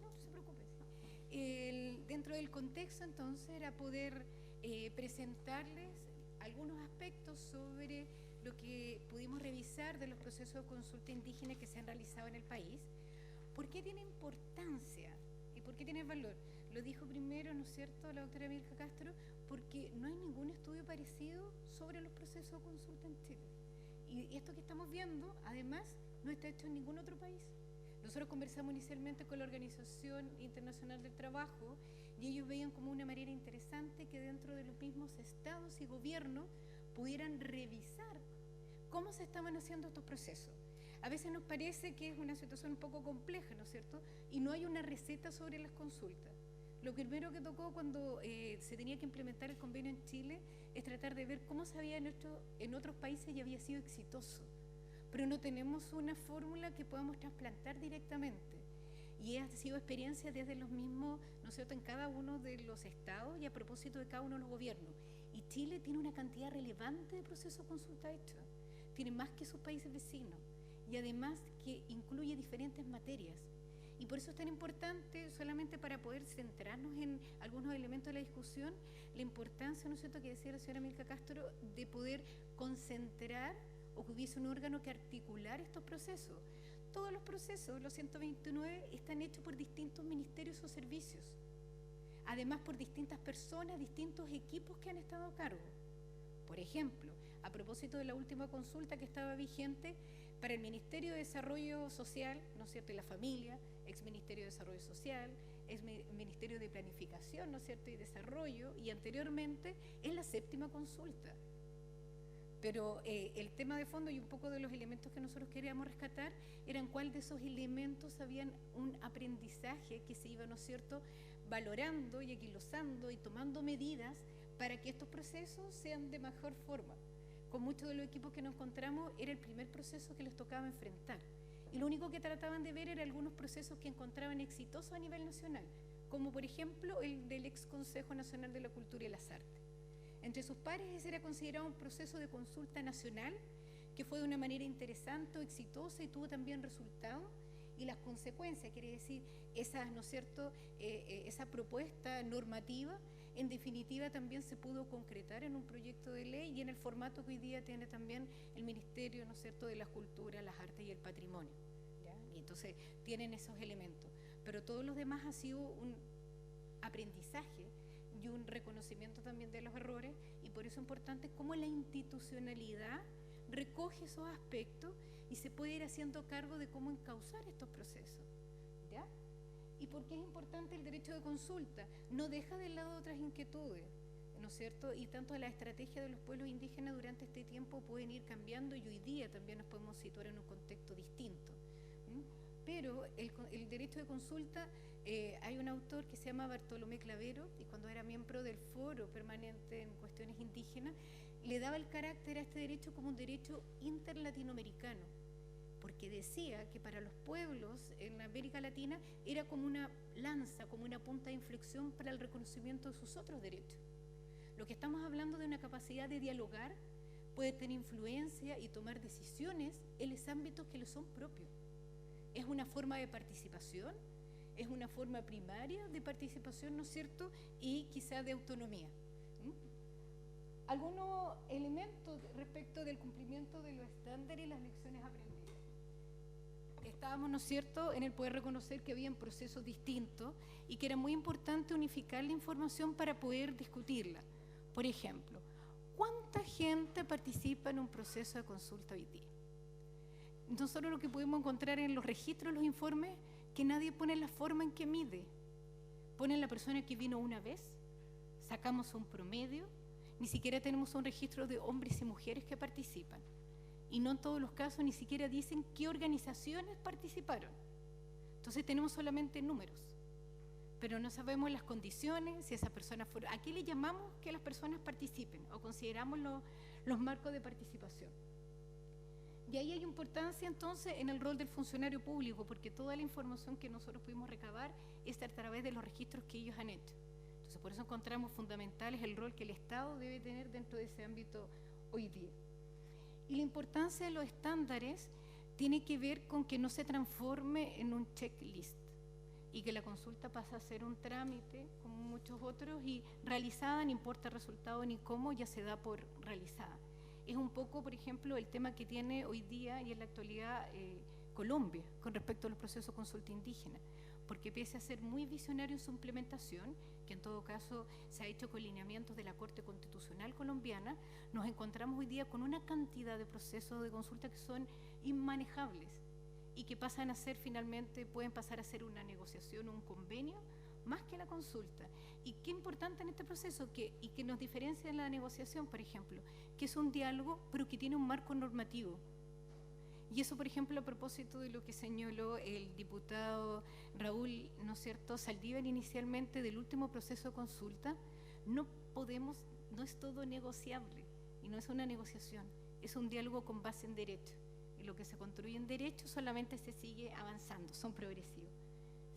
No se preocupe. Dentro del contexto, entonces, era poder presentarles algunos aspectos sobre lo que pudimos revisar de los procesos de consulta indígena que se han realizado en el país. ¿Por qué tiene importancia y por qué tiene valor? Lo dijo primero, ¿no es cierto?, la doctora Milka Castro, porque no hay ningún estudio parecido sobre los procesos de consulta en Chile. Y esto que estamos viendo, además, no está hecho en ningún otro país. Nosotros conversamos inicialmente con la Organización Internacional del Trabajo y ellos veían como una manera interesante que dentro de los mismos estados y gobiernos pudieran revisar cómo se estaban haciendo estos procesos. A veces nos parece que es una situación un poco compleja, ¿no es cierto? Y no hay una receta sobre las consultas. Lo primero que tocó cuando se tenía que implementar el convenio en Chile es tratar de ver cómo se había hecho en otros países y había sido exitoso. Pero no tenemos una fórmula que podamos trasplantar directamente. Y ha sido experiencia desde los mismos, ¿no es cierto?, en cada uno de los estados y a propósito de cada uno de los gobiernos. Y Chile tiene una cantidad relevante de procesos de consulta hechos. Tiene más que sus países vecinos. Y además que incluye diferentes materias. Y por eso es tan importante, solamente para poder centrarnos en algunos elementos de la discusión, la importancia, ¿no es cierto?, que decía la señora Milka Castro, de poder concentrar o que hubiese un órgano que articular estos procesos. Todos los procesos, los 129, están hechos por distintos ministerios o servicios. Además, por distintas personas, distintos equipos que han estado a cargo. Por ejemplo, a propósito de la última consulta que estaba vigente, para el Ministerio de Desarrollo Social, ¿no es cierto?, y la familia, ex Ministerio de Desarrollo Social, ex Ministerio de Planificación, ¿no es cierto?, y Desarrollo, y anteriormente es la 7ª consulta. Pero el tema de fondo y un poco de los elementos que nosotros queríamos rescatar eran cuál de esos elementos habían un aprendizaje que se iba, ¿no es cierto?, valorando y aquilosando y tomando medidas para que estos procesos sean de mejor forma. Con muchos de los equipos que nos encontramos era el primer proceso que les tocaba enfrentar. Y lo único que trataban de ver eran algunos procesos que encontraban exitosos a nivel nacional, como por ejemplo el del ex Consejo Nacional de la Cultura y las Artes. Entre sus pares ese era considerado un proceso de consulta nacional que fue de una manera interesante, exitosa y tuvo también resultados. Y las consecuencias, quiere decir, esa, ¿no es cierto?, esa propuesta normativa, en definitiva también se pudo concretar en un proyecto de ley y en el formato que hoy día tiene también el Ministerio, ¿no es cierto?, de las Culturas, las Artes y el Patrimonio, ¿ya? Y entonces tienen esos elementos. Pero todos los demás ha sido un aprendizaje y un reconocimiento también de los errores, y por eso es importante cómo la institucionalidad recoge esos aspectos y se puede ir haciendo cargo de cómo encauzar estos procesos, ¿ya? ¿Y por qué es importante el derecho de consulta? No deja de lado otras inquietudes, ¿no es cierto? Y tanto la estrategia de los pueblos indígenas durante este tiempo pueden ir cambiando y hoy día también nos podemos situar en un contexto distinto. Pero el derecho de consulta, hay un autor que se llama Bartolomé Clavero, y cuando era miembro del Foro Permanente en Cuestiones Indígenas, le daba el carácter a este derecho como un derecho interlatinoamericano, porque decía que para los pueblos en América Latina era como una lanza, como una punta de inflexión para el reconocimiento de sus otros derechos. Lo que estamos hablando de una capacidad de dialogar, puede tener influencia y tomar decisiones en los ámbitos que le son propios. Es una forma de participación, es una forma primaria de participación, ¿no es cierto?, y quizá de autonomía. Algunos elementos respecto del cumplimiento de los estándares y las lecciones aprendidas. Estábamos, ¿no es cierto?, en el poder reconocer que habían procesos distintos y que era muy importante unificar la información para poder discutirla. Por ejemplo, ¿cuánta gente participa en un proceso de consulta hoy día? Nosotros lo que podemos encontrar en los registros, los informes, que nadie pone la forma en que mide. ponen la persona que vino una vez, sacamos un promedio, ni siquiera tenemos un registro de hombres y mujeres que participan. Y no en todos los casos ni siquiera dicen qué organizaciones participaron. Entonces tenemos solamente números, pero no sabemos las condiciones, si esas personas fueron... ¿A qué le llamamos que las personas participen? O consideramos los marcos de participación. Y ahí hay importancia entonces en el rol del funcionario público, porque toda la información que nosotros pudimos recabar es a través de los registros que ellos han hecho. Entonces por eso encontramos fundamentales el rol que el Estado debe tener dentro de ese ámbito hoy día. Y la importancia de los estándares tiene que ver con que no se transforme en un checklist y que la consulta pasa a ser un trámite como muchos otros y realizada, no importa el resultado ni cómo, ya se da por realizada. Es un poco, por ejemplo, el tema que tiene hoy día y en la actualidad Colombia con respecto a los procesos de consulta indígena, porque pese a ser muy visionario en su implementación, que en todo caso se ha hecho con lineamientos de la Corte Constitucional colombiana, nos encontramos hoy día con una cantidad de procesos de consulta que son inmanejables y que pasan a ser finalmente, pueden pasar a ser una negociación o un convenio más que la consulta. Y qué importante en este proceso, y que nos diferencia de la negociación, por ejemplo, que es un diálogo, pero que tiene un marco normativo. Y eso, por ejemplo, a propósito de lo que señaló el diputado Raúl, ¿no es cierto?, Saldívar inicialmente del último proceso de consulta, no es todo negociable, y no es una negociación, es un diálogo con base en derecho. Y lo que se construye en derecho solamente se sigue avanzando, son progresivos,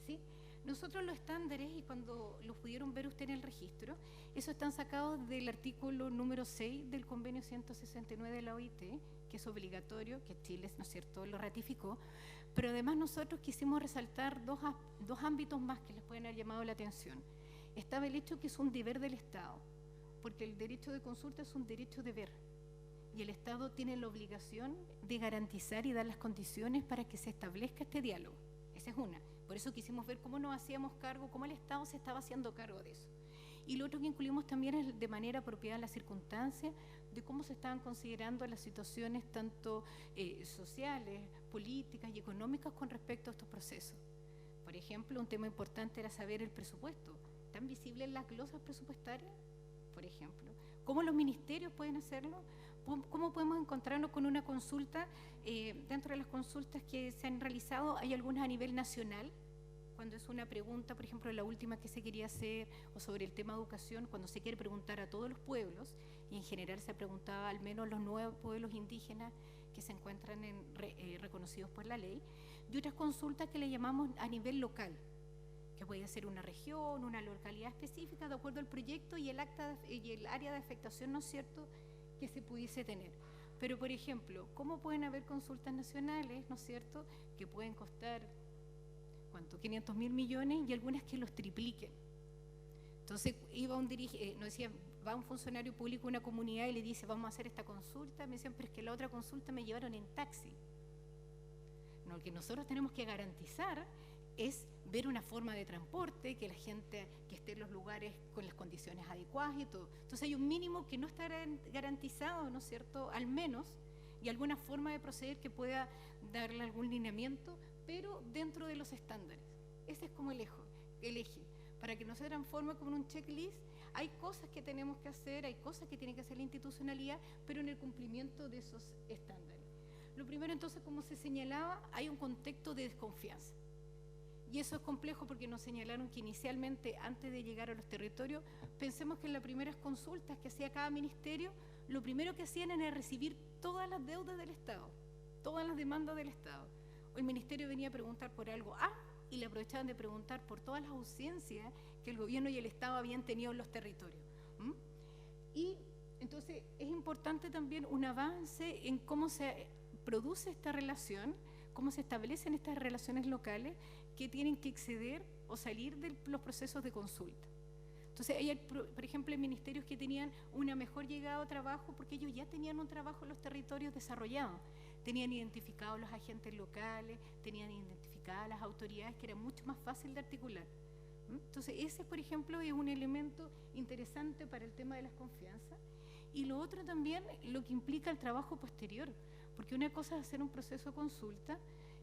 ¿sí? Nosotros los estándares, y cuando los pudieron ver usted en el registro, esos están sacados del artículo número 6 del convenio 169 de la OIT, que es obligatorio, que Chile, ¿no es cierto?, lo ratificó, pero además nosotros quisimos resaltar dos ámbitos más que les pueden haber llamado la atención. Estaba el hecho que es un deber del Estado, porque el derecho de consulta es un derecho deber, y el Estado tiene la obligación de garantizar y dar las condiciones para que se establezca este diálogo. Esa es una. Por eso quisimos ver cómo nos hacíamos cargo, cómo el Estado se estaba haciendo cargo de eso. Y lo otro que incluimos también es de manera apropiada las circunstancias de cómo se estaban considerando las situaciones tanto sociales, políticas y económicas con respecto a estos procesos. Por ejemplo, un tema importante era saber el presupuesto. ¿Están visibles las glosas presupuestarias? Por ejemplo, ¿cómo los ministerios pueden hacerlo? ¿Cómo podemos encontrarnos con una consulta? Dentro de las consultas que se han realizado, hay algunas a nivel nacional, cuando es una pregunta, por ejemplo, la última que se quería hacer, o sobre el tema de educación, cuando se quiere preguntar a todos los pueblos, y en general se preguntaba al menos a los 9 pueblos indígenas que se encuentran reconocidos por la ley, y otras consultas que le llamamos a nivel local, que puede ser una región, una localidad específica, de acuerdo al proyecto y el área de afectación, ¿no es cierto?, que se pudiese tener. Pero, por ejemplo, ¿cómo pueden haber consultas nacionales, ¿no es cierto?, que pueden costar, ¿cuánto?, 500.000 millones, y algunas que los tripliquen. Entonces, va un funcionario público a una comunidad y le dice, vamos a hacer esta consulta, me dicen, pero es que la otra consulta me llevaron en taxi. No, lo que nosotros tenemos que garantizar es ver una forma de transporte, que la gente que esté en los lugares con las condiciones adecuadas y todo. Entonces hay un mínimo que no está garantizado, ¿no es cierto?, al menos, y alguna forma de proceder que pueda darle algún lineamiento, pero dentro de los estándares. Ese es como el eje, para que no se transforme como un checklist. Hay cosas que tenemos que hacer, hay cosas que tiene que hacer la institucionalidad, pero en el cumplimiento de esos estándares. Lo primero, entonces, como se señalaba, hay un contexto de desconfianza. Y eso es complejo porque nos señalaron que inicialmente, antes de llegar a los territorios, pensemos que en las primeras consultas que hacía cada ministerio, lo primero que hacían era recibir todas las deudas del Estado, todas las demandas del Estado. O el ministerio venía a preguntar por algo y le aprovechaban de preguntar por todas las ausencias que el gobierno y el Estado habían tenido en los territorios. Y entonces es importante también un avance en cómo se produce esta relación, cómo se establecen estas relaciones locales que tienen que exceder o salir de los procesos de consulta. Entonces, hay, por ejemplo, ministerios que tenían una mejor llegada a trabajo porque ellos ya tenían un trabajo en los territorios desarrollado, tenían identificados los agentes locales, tenían identificadas las autoridades, que era mucho más fácil de articular. Entonces, ese, por ejemplo, es un elemento interesante para el tema de las confianzas. Y lo otro también, lo que implica el trabajo posterior, porque una cosa es hacer un proceso de consulta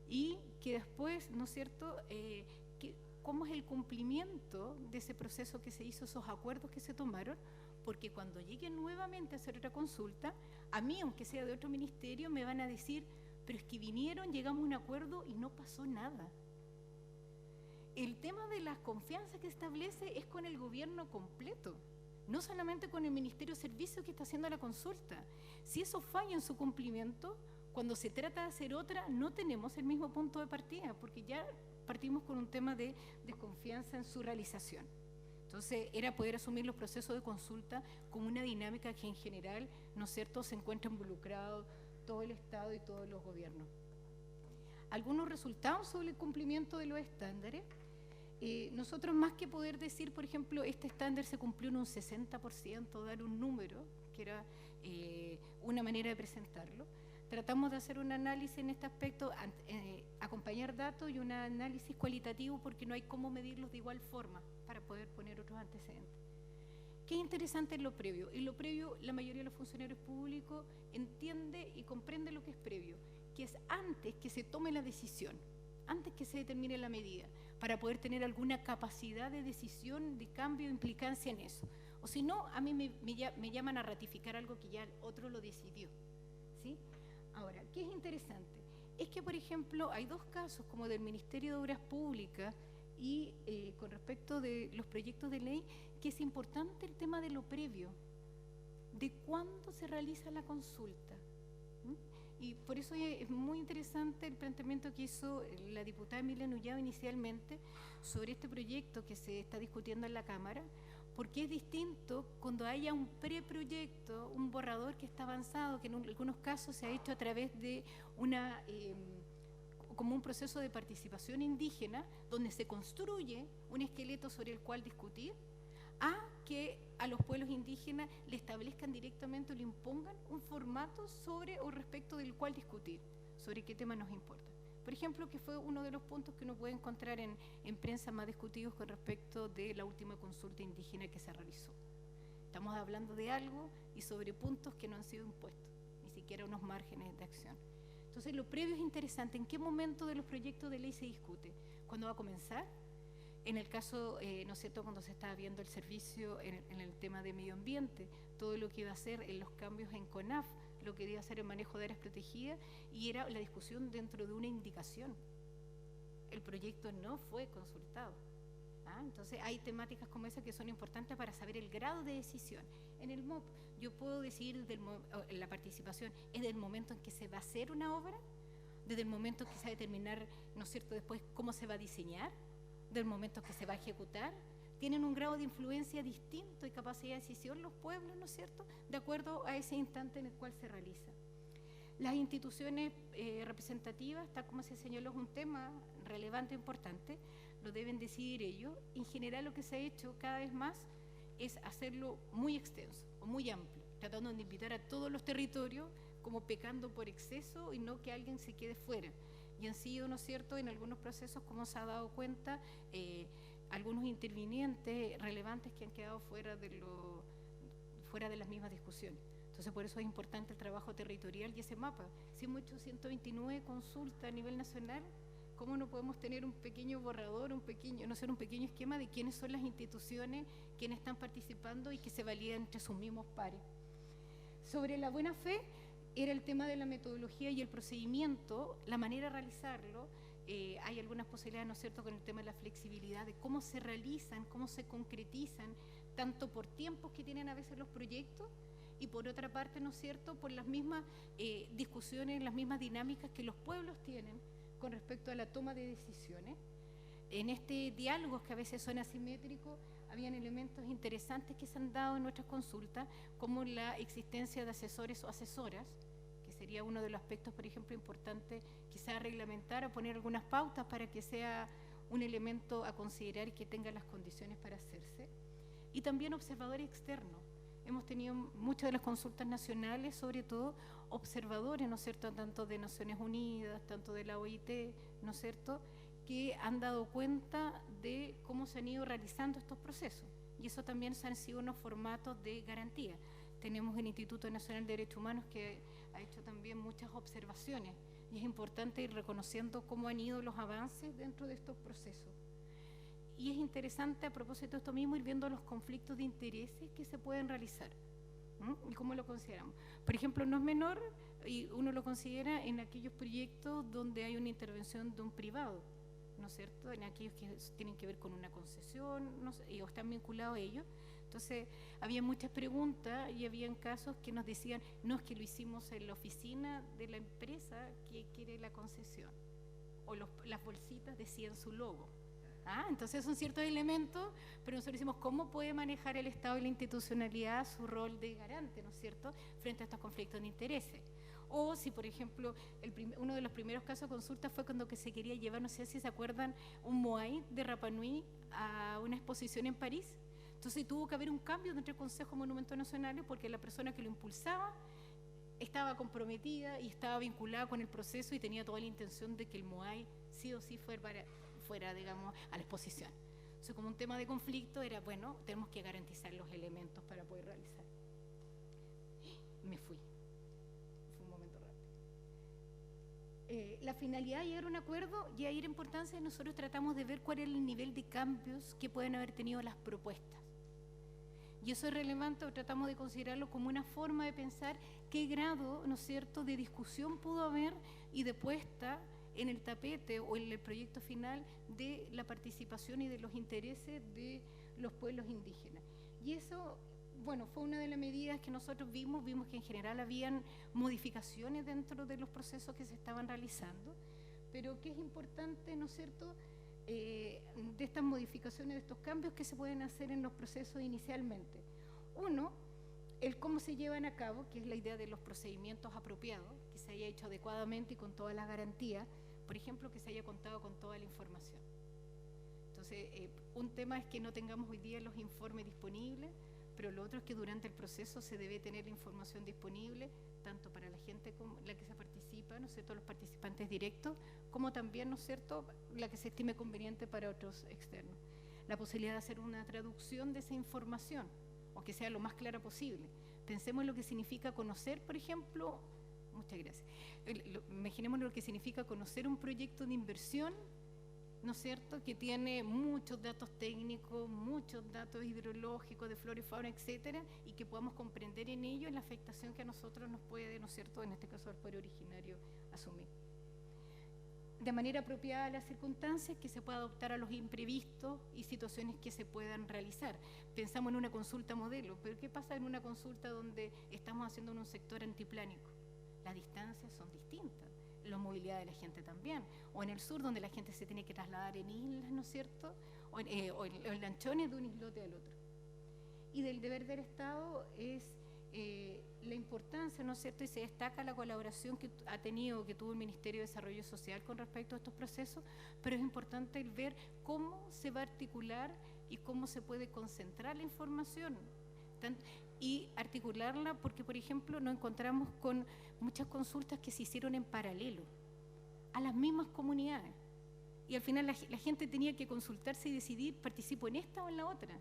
y que después, ¿no es cierto?, que cómo es el cumplimiento de ese proceso que se hizo, esos acuerdos que se tomaron, porque cuando lleguen nuevamente a hacer otra consulta, a mí, aunque sea de otro ministerio, me van a decir, pero es que vinieron, llegamos a un acuerdo y no pasó nada. El tema de la confianza que se establece es con el gobierno completo, no solamente con el Ministerio de Servicios que está haciendo la consulta. Si eso falla en su cumplimiento, cuando se trata de hacer otra, no tenemos el mismo punto de partida, porque ya partimos con un tema de desconfianza en su realización. Entonces, era poder asumir los procesos de consulta con una dinámica que en general, ¿no es cierto?, se encuentra involucrado todo el Estado y todos los gobiernos. Algunos resultados sobre el cumplimiento de los estándares. Nosotros, más que poder decir, por ejemplo, este estándar se cumplió en un 60%, dar un número, que era una manera de presentarlo, tratamos de hacer un análisis en este aspecto, acompañar datos y un análisis cualitativo, porque no hay cómo medirlos de igual forma para poder poner otros antecedentes. Qué interesante es lo previo. En lo previo, la mayoría de los funcionarios públicos entiende y comprende lo que es previo, que es antes que se tome la decisión, antes que se determine la medida, para poder tener alguna capacidad de decisión, de cambio, implicancia en eso. O si no, a mí me llaman a ratificar algo que ya otro lo decidió, ¿sí? Ahora, ¿qué es interesante? Es que, por ejemplo, hay dos casos, como del Ministerio de Obras Públicas y con respecto de los proyectos de ley, que es importante el tema de lo previo, de cuándo se realiza la consulta. Y por eso es muy interesante el planteamiento que hizo la diputada Emilia Nullado inicialmente sobre este proyecto que se está discutiendo en la Cámara, porque es distinto cuando haya un preproyecto, un borrador que está avanzado, que en algunos casos se ha hecho a través de como un proceso de participación indígena, donde se construye un esqueleto sobre el cual discutir, a que a los pueblos indígenas le establezcan directamente o le impongan un formato sobre o respecto del cual discutir, sobre qué tema nos importa. Por ejemplo, que fue uno de los puntos que uno puede encontrar en prensa más discutidos con respecto de la última consulta indígena que se realizó. Estamos hablando de algo y sobre puntos que no han sido impuestos, ni siquiera unos márgenes de acción. Entonces, lo previo es interesante. ¿En qué momento de los proyectos de ley se discute? ¿Cuándo va a comenzar? En el caso, ¿no es cierto?, cuando se estaba viendo el servicio en el tema de medio ambiente, todo lo que iba a hacer en los cambios en CONAF, lo que iba a hacer el manejo de áreas protegidas, y era la discusión dentro de una indicación. El proyecto no fue consultado. Entonces, hay temáticas como esa que son importantes para saber el grado de decisión. En el MOP, yo puedo decir, la participación es del momento en que se va a hacer una obra, desde el momento que se va a determinar, ¿no es cierto?, después cómo se va a diseñar, del momento que se va a ejecutar. Tienen un grado de influencia distinto y capacidad de decisión los pueblos, ¿no es cierto?, de acuerdo a ese instante en el cual se realiza. Las instituciones representativas, tal como se señaló, es un tema relevante e importante, lo deben decidir ellos. En general, lo que se ha hecho cada vez más es hacerlo muy extenso o muy amplio, tratando de invitar a todos los territorios, como pecando por exceso y no que alguien se quede fuera. Y han sido, ¿no es cierto?, en algunos procesos, como se ha dado cuenta, algunos intervinientes relevantes que han quedado fuera de las mismas discusiones. Entonces, por eso es importante el trabajo territorial y ese mapa. Si hemos hecho 129 consultas a nivel nacional, ¿cómo no podemos tener un pequeño borrador, un pequeño esquema de quiénes son las instituciones, quiénes están participando y que se validan entre sus mismos pares? Sobre la buena fe, era el tema de la metodología y el procedimiento, la manera de realizarlo. Hay algunas posibilidades, ¿no es cierto?, con el tema de la flexibilidad, de cómo se realizan, cómo se concretizan, tanto por tiempos que tienen a veces los proyectos, y por otra parte, ¿no es cierto?, por las mismas discusiones, las mismas dinámicas que los pueblos tienen con respecto a la toma de decisiones. En este diálogo, que a veces son asimétricos, habían elementos interesantes que se han dado en nuestras consultas, como la existencia de asesores o asesoras, que sería uno de los aspectos, por ejemplo, importantes, quizá reglamentar o poner algunas pautas para que sea un elemento a considerar y que tenga las condiciones para hacerse. Y también observadores externos. Hemos tenido muchas de las consultas nacionales, sobre todo observadores, ¿no es cierto?, tanto de Naciones Unidas, tanto de la OIT, ¿no es cierto?, que han dado cuenta de cómo se han ido realizando estos procesos. Y eso también han sido unos formatos de garantía. Tenemos el Instituto Nacional de Derechos Humanos que ha hecho también muchas observaciones y es importante ir reconociendo cómo han ido los avances dentro de estos procesos. y es interesante a propósito de esto mismo ir viendo los conflictos de intereses que se pueden realizar. ¿Y cómo lo consideramos? Por ejemplo, no es menor, y uno lo considera en aquellos proyectos donde hay una intervención de un privado, ¿no es cierto? En aquellos que tienen que ver con una concesión, no sé, o están vinculados a ellos. Entonces, había muchas preguntas y habían casos que nos decían, no, es que lo hicimos en la oficina de la empresa que quiere la concesión, o las bolsitas decían su logo. Entonces son ciertos elementos, pero nosotros decimos cómo puede manejar el Estado y la institucionalidad su rol de garante, ¿no es cierto?, frente a estos conflictos de intereses. O si, por ejemplo, uno de los primeros casos de consulta fue cuando que se quería llevar, no sé si se acuerdan, un Moai de Rapa Nui a una exposición en París. Entonces tuvo que haber un cambio dentro del Consejo de Monumentos Nacionales porque la persona que lo impulsaba estaba comprometida y estaba vinculada con el proceso y tenía toda la intención de que el Moai sí o sí fuera, digamos, a la exposición. Entonces, como un tema de conflicto era, bueno, tenemos que garantizar los elementos para poder realizar. Me fui. Fue un momento rápido. La finalidad de llegar a un acuerdo y ahí la importancia de nosotros tratamos de ver cuál es el nivel de cambios que pueden haber tenido las propuestas. Y eso es relevante, o tratamos de considerarlo como una forma de pensar qué grado, ¿no es cierto?, de discusión pudo haber y de puesta en el tapete o en el proyecto final de la participación y de los intereses de los pueblos indígenas. Y eso, bueno, fue una de las medidas que nosotros vimos que en general habían modificaciones dentro de los procesos que se estaban realizando, pero que es importante, ¿no es cierto?, de estas modificaciones, de estos cambios que se pueden hacer en los procesos inicialmente. Uno, el cómo se llevan a cabo, que es la idea de los procedimientos apropiados, que se haya hecho adecuadamente y con todas las garantías, por ejemplo, que se haya contado con toda la información. Entonces, un tema es que no tengamos hoy día los informes disponibles, pero lo otro es que durante el proceso se debe tener la información disponible, tanto para la gente como la que se participa, ¿no es cierto?, los participantes directos, como también, ¿no es cierto?, la que se estime conveniente para otros externos. La posibilidad de hacer una traducción de esa información, o que sea lo más clara posible. Pensemos en lo que significa conocer, por ejemplo, muchas gracias, imaginemos lo que significa conocer un proyecto de inversión, ¿no es cierto?, que tiene muchos datos técnicos, muchos datos hidrológicos, de flora y fauna, etcétera, y que podamos comprender en ello la afectación que a nosotros nos puede, ¿no es cierto?, en este caso al pueblo originario, asumir. De manera apropiada a las circunstancias, que se pueda adoptar a los imprevistos y situaciones que se puedan realizar. Pensamos en una consulta modelo, pero ¿qué pasa en una consulta donde estamos haciendo en un sector antiplánico? Las distancias son distintas, la movilidad de la gente también, o en el sur donde la gente se tiene que trasladar en islas, ¿no es cierto?, o en lanchones de un islote al otro. Y del deber del Estado es la importancia, ¿no es cierto?, y se destaca la colaboración que tuvo el Ministerio de Desarrollo Social con respecto a estos procesos, pero es importante el ver cómo se va a articular y cómo se puede concentrar la información y articularla, porque, por ejemplo, nos encontramos con muchas consultas que se hicieron en paralelo a las mismas comunidades, y al final la gente tenía que consultarse y decidir, ¿participo en esta o en la otra?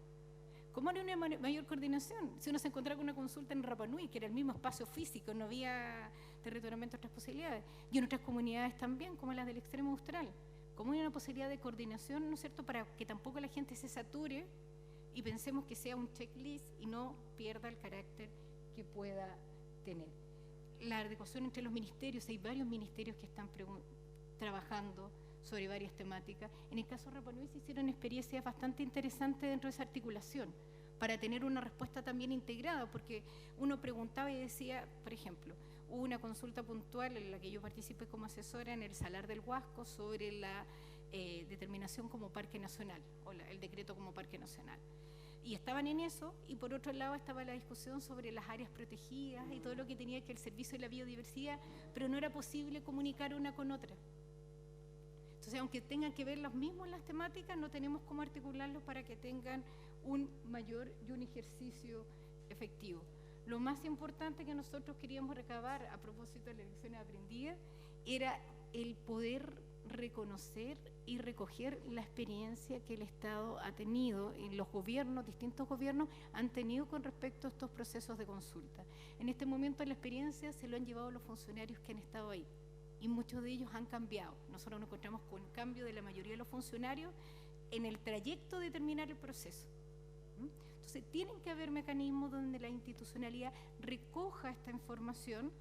¿Cómo era una mayor coordinación? Si uno se encontraba con una consulta en Rapa Nui, que era el mismo espacio físico, no había territorialmente otras posibilidades, y en otras comunidades también, como las del extremo austral, ¿cómo hay una posibilidad de coordinación, ¿no es cierto?, para que tampoco la gente se sature y pensemos que sea un checklist y no pierda el carácter que pueda tener. La adecuación entre los ministerios, hay varios ministerios que están trabajando sobre varias temáticas. En el caso de Rapa Nui se hicieron experiencias bastante interesantes dentro de esa articulación, para tener una respuesta también integrada, porque uno preguntaba y decía, por ejemplo, hubo una consulta puntual en la que yo participé como asesora en el Salar del Huasco sobre la determinación como parque nacional, o el decreto como parque nacional. Y estaban en eso, y por otro lado estaba la discusión sobre las áreas protegidas y todo lo que tenía que el servicio de la biodiversidad, pero no era posible comunicar una con otra. Entonces, aunque tengan que ver los mismos las temáticas, no tenemos cómo articularlos para que tengan un mayor y un ejercicio efectivo. Lo más importante que nosotros queríamos recabar a propósito de las lecciones aprendidas era el poder reconocer y recoger la experiencia que el Estado ha tenido y los gobiernos, distintos gobiernos, han tenido con respecto a estos procesos de consulta. En este momento la experiencia se lo han llevado los funcionarios que han estado ahí, y muchos de ellos han cambiado. Nosotros nos encontramos con cambio de la mayoría de los funcionarios en el trayecto de terminar el proceso. Entonces, tienen que haber mecanismos donde la institucionalidad recoja esta información,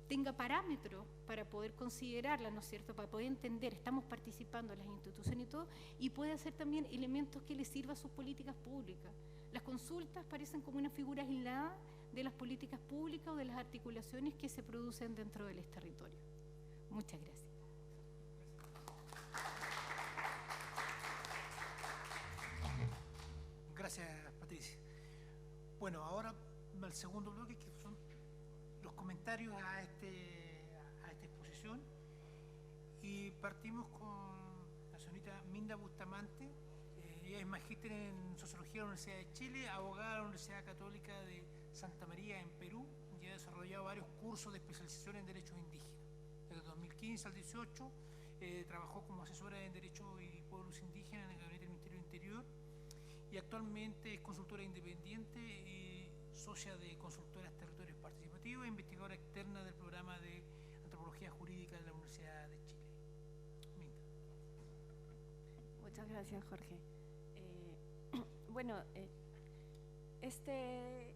tenga parámetros para poder considerarla, ¿no es cierto?, para poder entender, estamos participando en las instituciones y todo, y puede hacer también elementos que les sirvan a sus políticas públicas. Las consultas parecen como una figura aislada de las políticas públicas o de las articulaciones que se producen dentro de los territorios. Muchas gracias. Gracias, Patricia. Bueno, ahora el segundo bloque, que son los comentarios a esta exposición, y partimos con la señorita Minda Bustamante. Ella es magíster en Sociología de la Universidad de Chile, abogada de la Universidad Católica de Santa María en Perú, y ha desarrollado varios cursos de especialización en derechos indígenas. Desde 2015 al 2018 trabajó como asesora en derechos y pueblos indígenas en el Gabinete del Ministerio del Interior, y actualmente es consultora independiente y socia de Consultoras Territorios Participativos e investigadora externa del programa de Antropología Jurídica de la Universidad de Chile. Minda. Muchas gracias, Jorge. Bueno, este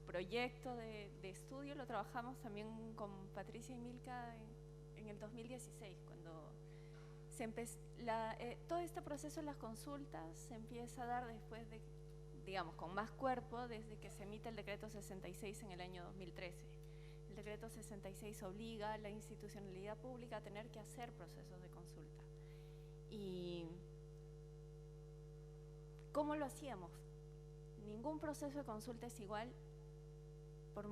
proyecto de estudio lo trabajamos también con Patricia y Milka en el 2016, cuando todo este proceso de las consultas se empieza a dar después de, digamos, con más cuerpo, desde que se emite el decreto 66 en el año 2013. El decreto 66 obliga a la institucionalidad pública a tener que hacer procesos de consulta. ¿Y cómo lo hacíamos? Ningún proceso de consulta es igual, por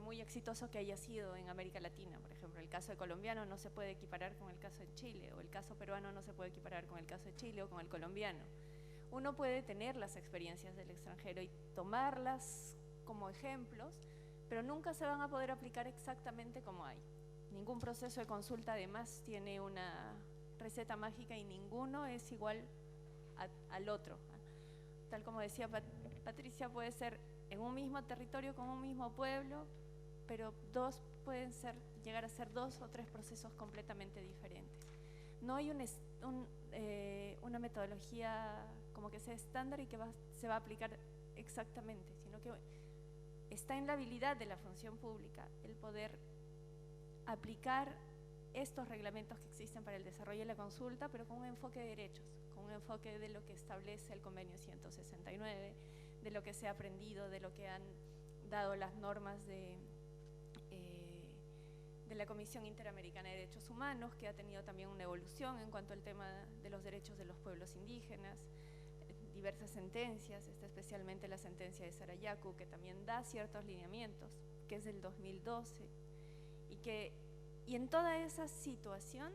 muy exitoso que haya sido en América Latina. Por ejemplo, el caso colombiano no se puede equiparar con el caso de Chile, o el caso peruano no se puede equiparar con el caso de Chile o con el colombiano. Uno puede tener las experiencias del extranjero y tomarlas como ejemplos, pero nunca se van a poder aplicar exactamente como hay. Ningún proceso de consulta además tiene una receta mágica y ninguno es igual al otro. Tal como decía Patricia, puede ser en un mismo territorio con un mismo pueblo, pero pueden llegar a ser 2 o 3 procesos completamente diferentes. No hay una metodología como que sea estándar y que se va a aplicar exactamente, sino que está en la habilidad de la función pública el poder aplicar estos reglamentos que existen para el desarrollo de la consulta, pero con un enfoque de derechos, con un enfoque de lo que establece el convenio 169, de lo que se ha aprendido, de lo que han dado las normas de la Comisión Interamericana de Derechos Humanos, que ha tenido también una evolución en cuanto al tema de los derechos de los pueblos indígenas, diversas sentencias, especialmente la sentencia de Sarayaku, que también da ciertos lineamientos, que es del 2012, y en toda esa situación,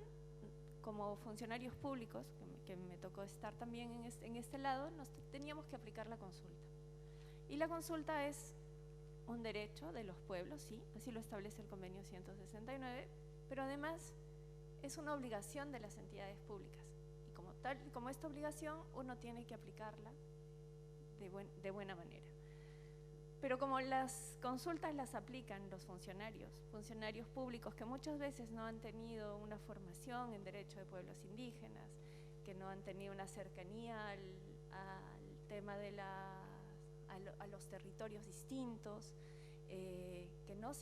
como funcionarios públicos, que me tocó estar también en este lado, teníamos que aplicar la consulta. Y la consulta es un derecho de los pueblos, sí, así lo establece el convenio 169, pero además es una obligación de las entidades públicas. Y como esta obligación, uno tiene que aplicarla de buena manera. Pero como las consultas las aplican los funcionarios públicos que muchas veces no han tenido una formación en derecho de pueblos indígenas, que no han tenido una cercanía al tema de a los territorios distintos, que no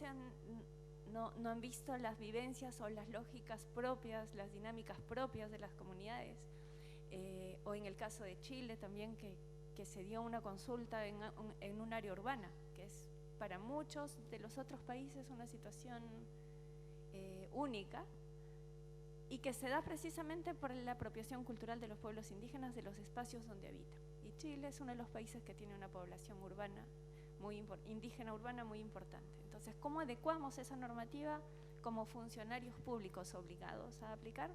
han visto las vivencias o las lógicas propias, las dinámicas propias de las comunidades, o en el caso de Chile también, que se dio una consulta en un área urbana, que es para muchos de los otros países una situación única, y que se da precisamente por la apropiación cultural de los pueblos indígenas de los espacios donde habitan. Y Chile es uno de los países que tiene una población urbana, indígena urbana muy importante. Entonces, ¿cómo adecuamos esa normativa como funcionarios públicos obligados a aplicar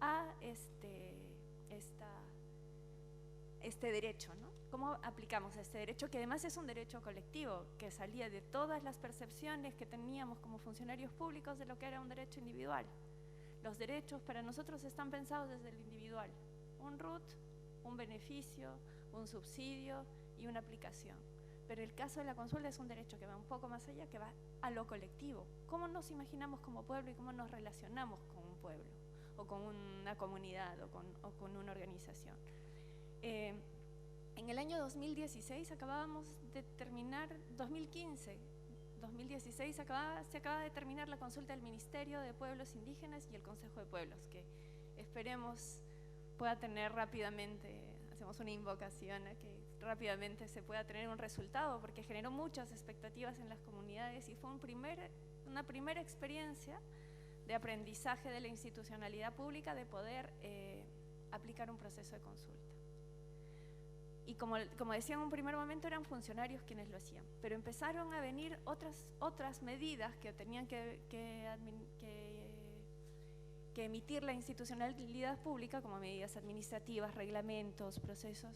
a este derecho, ¿no? ¿Cómo aplicamos este derecho, que además es un derecho colectivo, que salía de todas las percepciones que teníamos como funcionarios públicos de lo que era un derecho individual? Los derechos para nosotros están pensados desde el individual: un RUT, un beneficio, un subsidio y una aplicación. Pero el caso de la consulta es un derecho que va un poco más allá, que va a lo colectivo. ¿Cómo nos imaginamos como pueblo y cómo nos relacionamos con un pueblo? o con una comunidad o con una organización. En el año 2016 acabábamos de terminar, 2016 se acaba de terminar la consulta del Ministerio de Pueblos Indígenas y el Consejo de Pueblos, que esperemos pueda tener rápidamente, hacemos una invocación a que rápidamente se pueda tener un resultado, porque generó muchas expectativas en las comunidades y fue una primera experiencia de aprendizaje de la institucionalidad pública de poder aplicar un proceso de consulta. Y como decía en un primer momento, eran funcionarios quienes lo hacían, pero empezaron a venir otras medidas que tenían que emitir la institucionalidad pública, como medidas administrativas, reglamentos, procesos,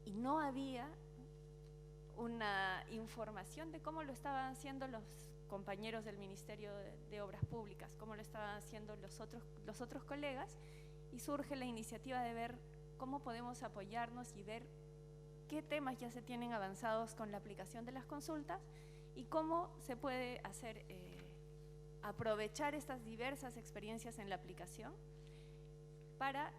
y no había una información de cómo lo estaban haciendo los compañeros del Ministerio de Obras Públicas, cómo lo estaban haciendo los otros colegas, y surge la iniciativa de ver cómo podemos apoyarnos y ver qué temas ya se tienen avanzados con la aplicación de las consultas y cómo se puede hacer, aprovechar estas diversas experiencias en la aplicación para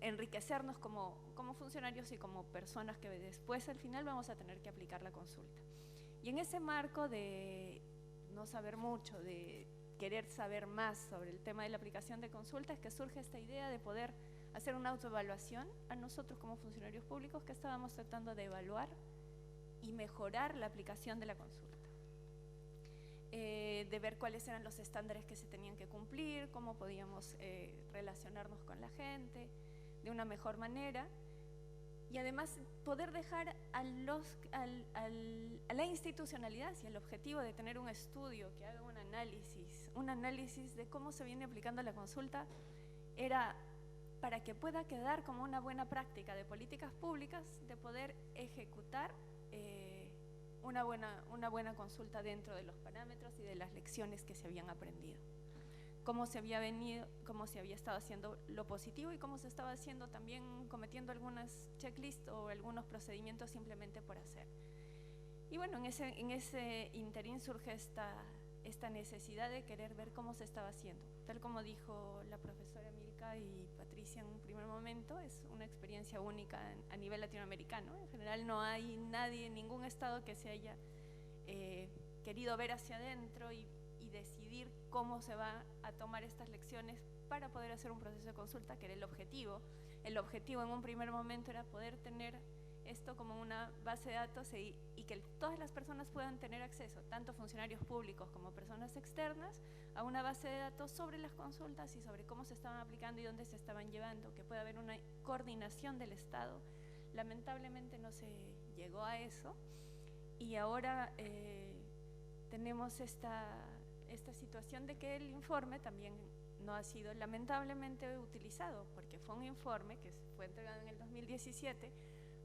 enriquecernos como funcionarios y como personas que después al final vamos a tener que aplicar la consulta. Y en ese marco de no saber mucho, de querer saber más sobre el tema de la aplicación de consulta, es que surge esta idea de poder hacer una autoevaluación a nosotros como funcionarios públicos que estábamos tratando de evaluar y mejorar la aplicación de la consulta. De ver cuáles eran los estándares que se tenían que cumplir, cómo podíamos relacionarnos con la gente de una mejor manera, y además poder dejar a la institucionalidad y el objetivo de tener un estudio que haga un análisis de cómo se viene aplicando la consulta, era para que pueda quedar como una buena práctica de políticas públicas de poder ejecutar una buena consulta dentro de los parámetros y de las lecciones que se habían aprendido. Cómo se había estado haciendo lo positivo y cómo se estaba haciendo también cometiendo algunas checklists o algunos procedimientos simplemente por hacer. Y bueno, en ese interín surge esta necesidad de querer ver cómo se estaba haciendo. Tal como dijo la profesora Milka y Patricia en un primer momento, es una experiencia única a nivel latinoamericano. En general no hay nadie en ningún estado que se haya querido ver hacia adentro y decidir cómo se va a tomar estas lecciones para poder hacer un proceso de consulta, que era el objetivo. El objetivo en un primer momento era poder tener esto como una base de datos y que todas las personas puedan tener acceso, tanto funcionarios públicos como personas externas, a una base de datos sobre las consultas y sobre cómo se estaban aplicando y dónde se estaban llevando, que pueda haber una coordinación del Estado. Lamentablemente no se llegó a eso y ahora tenemos esta situación de que el informe también no ha sido lamentablemente utilizado, porque fue un informe que fue entregado en el 2017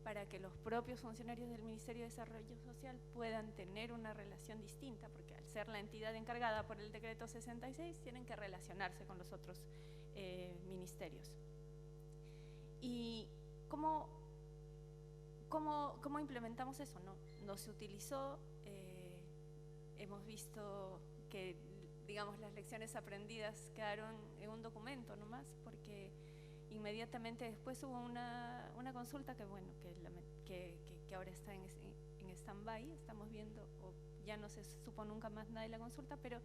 para que los propios funcionarios del Ministerio de Desarrollo Social puedan tener una relación distinta, porque al ser la entidad encargada por el decreto 66 tienen que relacionarse con los otros ministerios. ¿Y cómo implementamos eso? No se utilizó, hemos visto que, digamos, las lecciones aprendidas quedaron en un documento nomás, porque inmediatamente después hubo una consulta que ahora está en stand-by, estamos viendo, o ya no se supo nunca más nada de la consulta, pero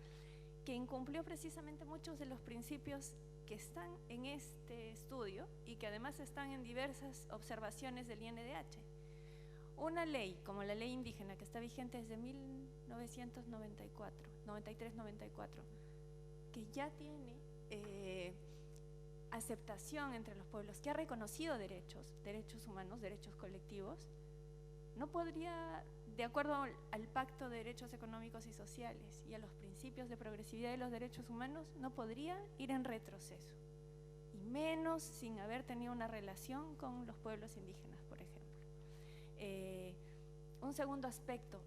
que incumplió precisamente muchos de los principios que están en este estudio y que además están en diversas observaciones del INDH. Una ley como la ley indígena, que está vigente desde 93-94, que ya tiene aceptación entre los pueblos, que ha reconocido derechos humanos, derechos colectivos, no podría, de acuerdo al Pacto de Derechos Económicos y Sociales y a los principios de progresividad de los derechos humanos, no podría ir en retroceso, y menos sin haber tenido una relación con los pueblos indígenas, por ejemplo. Un segundo aspecto,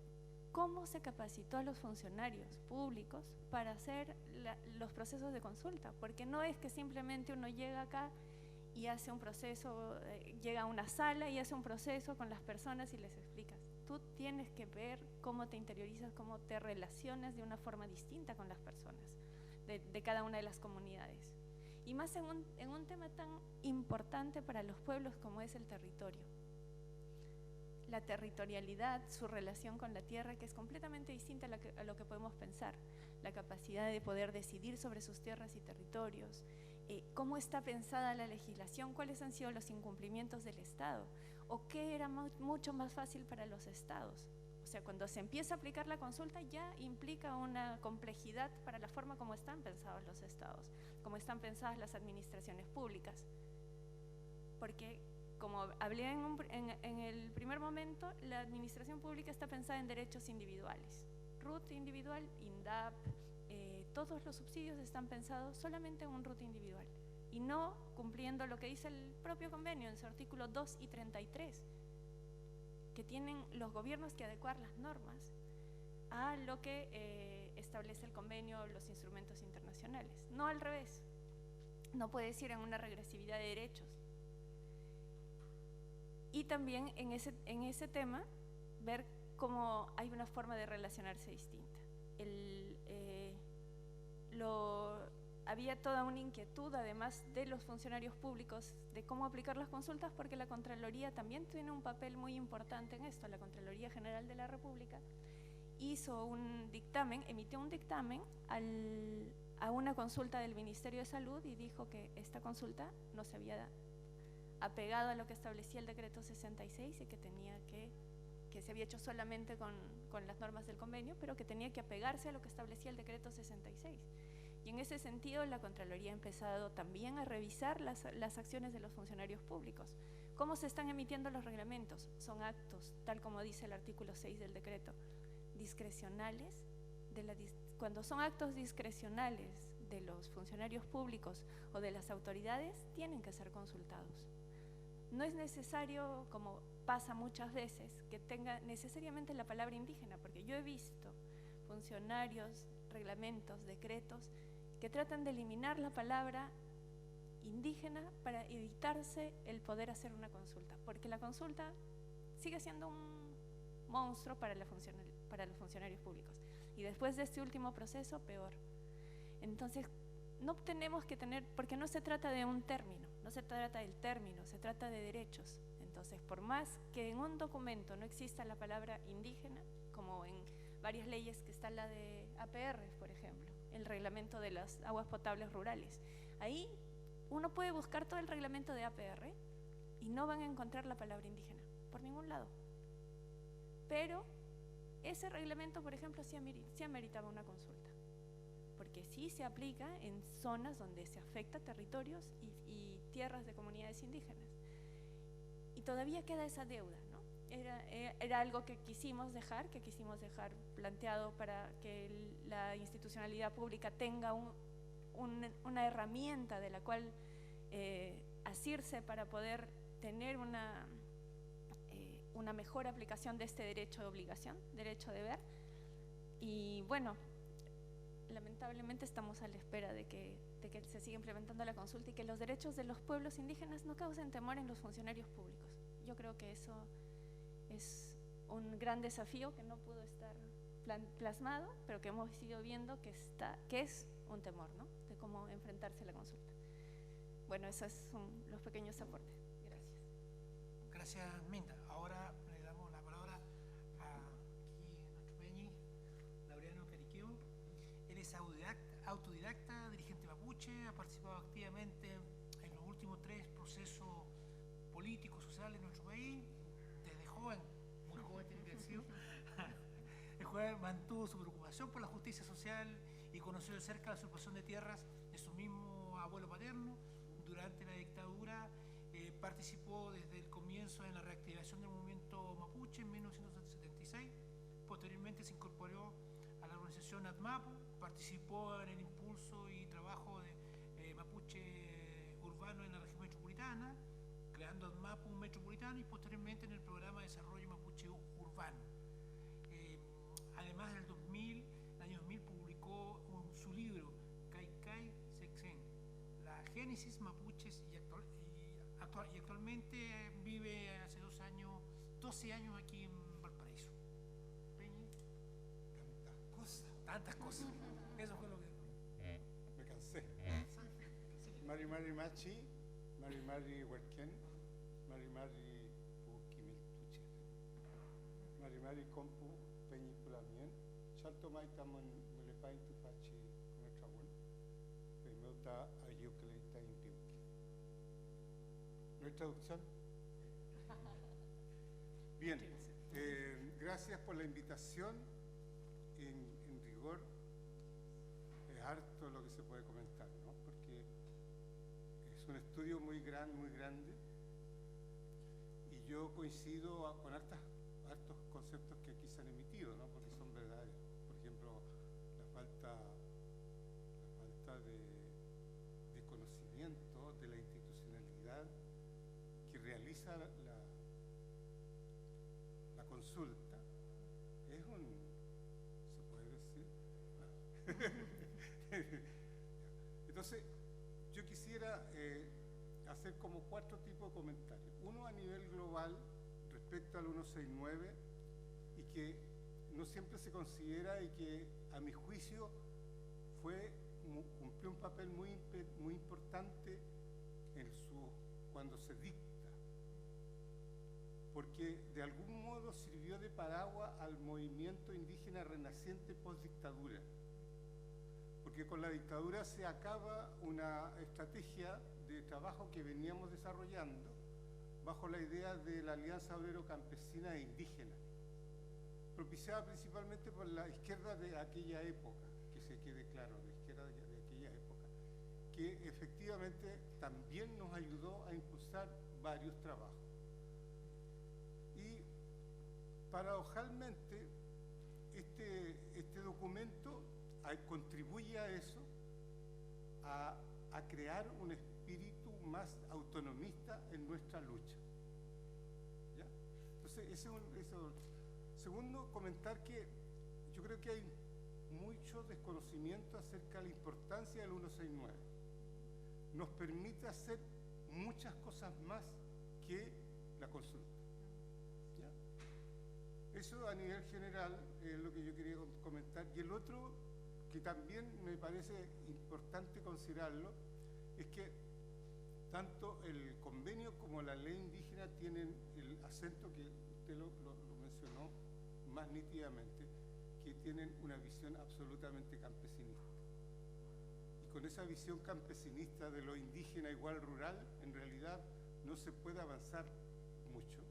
¿cómo se capacitó a los funcionarios públicos para hacer los procesos de consulta? Porque no es que simplemente uno llega acá y hace un proceso, llega a una sala y hace un proceso con las personas y les explicas. Tú tienes que ver cómo te interiorizas, cómo te relacionas de una forma distinta con las personas de cada una de las comunidades. y más en un tema tan importante para los pueblos como es el territorio. La territorialidad, su relación con la tierra, que es completamente distinta a lo que podemos pensar, la capacidad de poder decidir sobre sus tierras y territorios, cómo está pensada la legislación, cuáles han sido los incumplimientos del Estado, o qué era mucho más fácil para los estados. O sea, cuando se empieza a aplicar la consulta ya implica una complejidad para la forma como están pensados los estados, como están pensadas las administraciones públicas. Porque, como hablé en el primer momento, la administración pública está pensada en derechos individuales. RUT individual, INDAP, todos los subsidios están pensados solamente en un RUT individual y no cumpliendo lo que dice el propio convenio en su artículo 2 y 33, que tienen los gobiernos que adecuar las normas a lo que establece el convenio, los instrumentos internacionales, no al revés. No puede ir en una regresividad de derechos. Y también en ese tema ver cómo hay una forma de relacionarse distinta. Había toda una inquietud, además de los funcionarios públicos, de cómo aplicar las consultas, porque la Contraloría también tiene un papel muy importante en esto. La Contraloría General de la República hizo un dictamen, emitió un dictamen a una consulta del Ministerio de Salud y dijo que esta consulta no se había apegado a lo que establecía el decreto 66 y que se había hecho solamente con las normas del convenio, pero que tenía que apegarse a lo que establecía el decreto 66. Y en ese sentido, la Contraloría ha empezado también a revisar las acciones de los funcionarios públicos. ¿Cómo se están emitiendo los reglamentos? Son actos, tal como dice el artículo 6 del decreto, discrecionales. Cuando son actos discrecionales de los funcionarios públicos o de las autoridades, tienen que ser consultados. No es necesario, como pasa muchas veces, que tenga necesariamente la palabra indígena, porque yo he visto funcionarios, reglamentos, decretos, que tratan de eliminar la palabra indígena para evitarse el poder hacer una consulta, porque la consulta sigue siendo un monstruo para los funcionarios públicos. Y después de este último proceso, peor. Entonces, no tenemos que tener, porque no se trata de un término, no se trata del término, se trata de derechos. Entonces, por más que en un documento no exista la palabra indígena, como en varias leyes, que está la de APR, por ejemplo, el reglamento de las aguas potables rurales, ahí uno puede buscar todo el reglamento de APR y no van a encontrar la palabra indígena, por ningún lado. Pero ese reglamento, por ejemplo, sí ameritaba una consulta, porque sí se aplica en zonas donde se afecta territorios y tierras de comunidades indígenas. Y todavía queda esa deuda, ¿no? Era algo que quisimos dejar planteado para que la institucionalidad pública tenga una herramienta de la cual asirse para poder tener una mejor aplicación de este derecho de obligación, derecho de deber. Y bueno, lamentablemente estamos a la espera de que se siga implementando la consulta y que los derechos de los pueblos indígenas no causen temor en los funcionarios públicos. Yo creo que eso es un gran desafío que no pudo estar plasmado, pero que hemos ido viendo que es un temor, ¿no?, de cómo enfrentarse a la consulta. Bueno, esos son los pequeños aportes. Gracias. Gracias, Minda. Ahora le damos la palabra a nuestro peñi, Laureano Cariqueo. Él es autodidacta, dirigente mapuche, ha participado activamente en los últimos 3 procesos políticos, sociales de nuestro país, desde joven, muy joven tiene que decir. El joven mantuvo su preocupación por la justicia social y conoció de cerca la usurpación de tierras de su mismo abuelo paterno. Durante la dictadura participó desde el comienzo en la reactivación del movimiento mapuche en 1976. Posteriormente se incorporó a la organización ATMAPU, participó en el impulso y trabajo de mapuche urbano en la región metropolitana, creando ATMAPU metropolitano y posteriormente en el programa de desarrollo mapuche urbano. Además, en el año 2000 publicó su libro Kaikai Sexen, la génesis mapuches y actualmente vive hace 12 años aquí en Valparaíso. Peñi. Tantas cosas. Eso fue lo que... Me cansé. Mario Machi, Mari Huerquén, Mari Ukimiltuche, Mari Compu Peñipulamien, Chalto Maitamon Mulepain Tupachi, Nuetrabuel, Peimeuta Ayucleita Indiuki. ¿No hay traducción? Bien, gracias por la invitación. En rigor, es harto lo que se puede comentar, ¿no? Porque es un estudio muy grande, y yo coincido con hartos conceptos que aquí se han emitido, ¿no? Porque son verdaderos. Por ejemplo, la falta de conocimiento de la institucionalidad que realiza la consulta es ¿se puede decir? Entonces, yo quisiera hacer como 4 tipos de comentarios. Uno a nivel global respecto al 169, y que no siempre se considera, y que a mi juicio cumplió un papel muy importante cuando se dicta, porque de algún modo sirvió de paraguas al movimiento indígena renaciente post-dictadura, porque con la dictadura se acaba una estrategia de trabajo que veníamos desarrollando bajo la idea de la Alianza Obrero-Campesina e Indígena, propiciada principalmente por la izquierda de aquella época, que se quede claro, la izquierda de aquella época, que efectivamente también nos ayudó a impulsar varios trabajos. Y paradojalmente, este documento contribuye a eso, a crear un espíritu más autonomista en nuestra lucha. ¿Ya? Entonces, eso. Segundo, comentar que yo creo que hay mucho desconocimiento acerca de la importancia del 169. Nos permite hacer muchas cosas más que la consulta. ¿Ya? Eso a nivel general es lo que yo quería comentar. Y el otro, que también me parece importante considerarlo, es que tanto el convenio como la ley indígena tienen el acento que usted lo mencionó más nítidamente, que tienen una visión absolutamente campesinista. Y con esa visión campesinista de lo indígena igual rural, en realidad no se puede avanzar mucho,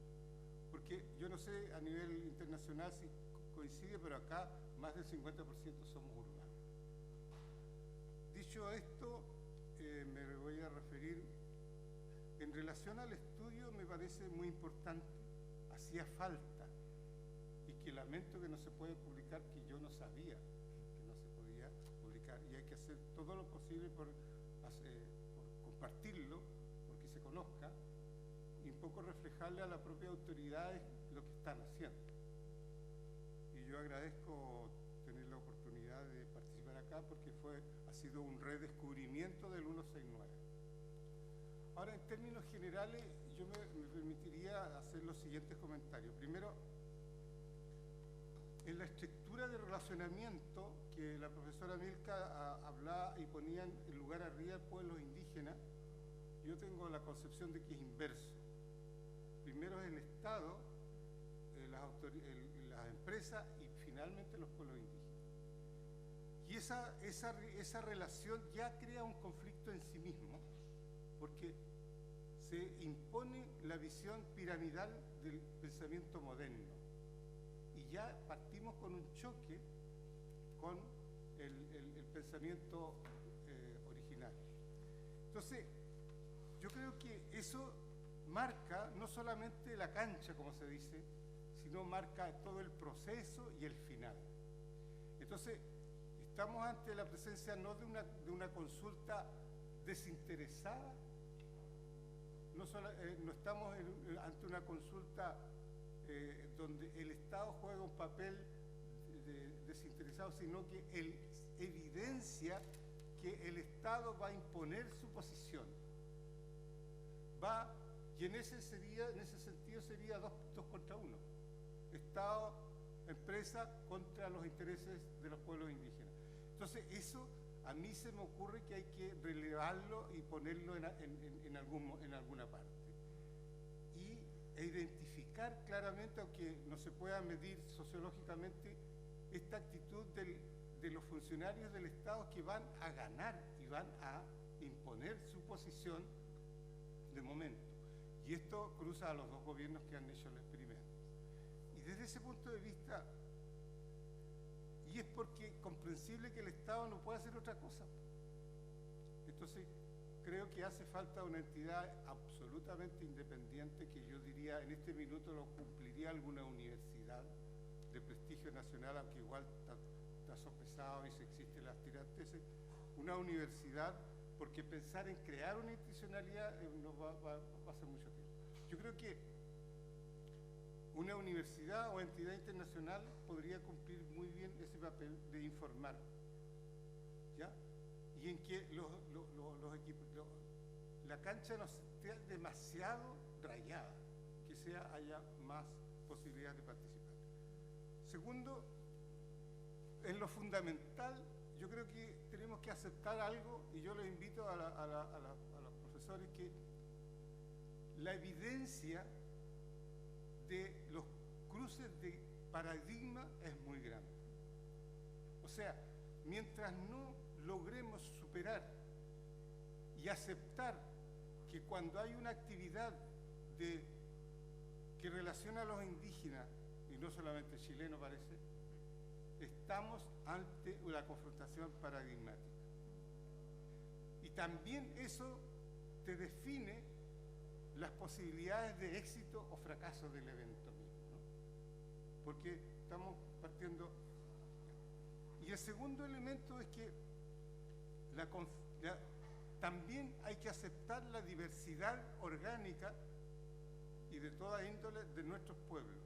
porque yo no sé a nivel internacional si coincide, pero acá más del 50% somos urbanos. Dicho esto, me voy a referir, en relación al estudio, me parece muy importante, hacía falta, y que lamento que no se puede publicar, que yo no sabía que no se podía publicar, y hay que hacer todo lo posible por compartirlo, porque se conozca, y un poco reflejarle a las propias autoridades lo que están haciendo. Y yo agradezco tener la oportunidad de participar acá, porque ha sido un redescubrimiento del 169. Ahora, en términos generales, yo me permitiría hacer los siguientes comentarios. Primero, en la estructura de relacionamiento que la profesora Milka hablaba y ponía en lugar arriba pueblos indígenas, yo tengo la concepción de que es inverso. Primero es el Estado, las empresas y finalmente los pueblos indígenas. Y esa relación ya crea un conflicto en sí mismo, porque se impone la visión piramidal del pensamiento moderno. Y ya partimos con un choque con el pensamiento original. Entonces, yo creo que eso marca no solamente la cancha, como se dice, sino marca todo el proceso y el final. Entonces, estamos ante la presencia no de una consulta desinteresada, no estamos ante una consulta donde el Estado juega un papel desinteresado, sino que él evidencia que el Estado va a imponer su posición. Y en ese sentido sería dos contra uno. Estado, empresa contra los intereses de los pueblos indígenas. Entonces, eso a mí se me ocurre que hay que relevarlo y ponerlo en alguna parte. E identificar claramente, aunque no se pueda medir sociológicamente, esta actitud de los funcionarios del Estado que van a ganar y van a imponer su posición de momento. Y esto cruza a los dos gobiernos que han hecho el experimento. Y desde ese punto de vista, y es porque comprensible que el Estado no puede hacer otra cosa. Entonces, creo que hace falta una entidad absolutamente independiente que yo diría en este minuto lo cumpliría alguna universidad de prestigio nacional, aunque igual está sopesado y si existen las tiranteses, una universidad, porque pensar en crear una institucionalidad no va a ser mucho tiempo. Yo creo que una universidad o entidad internacional podría cumplir muy bien ese papel de informar, ¿ya? Y en que los equipos, la cancha no esté demasiado rayada, que haya más posibilidades de participar. Segundo, en lo fundamental, yo creo que tenemos que aceptar algo, y yo les invito a los profesores, que la evidencia de los cruces de paradigma es muy grande. O sea, mientras no logremos superar y aceptar que cuando hay una actividad que relaciona a los indígenas, y no solamente chileno parece, estamos ante una confrontación paradigmática. Y también eso te define las posibilidades de éxito o fracaso del evento mismo, ¿no? Porque estamos partiendo. Y el segundo elemento es que también hay que aceptar la diversidad orgánica y de toda índole de nuestros pueblos.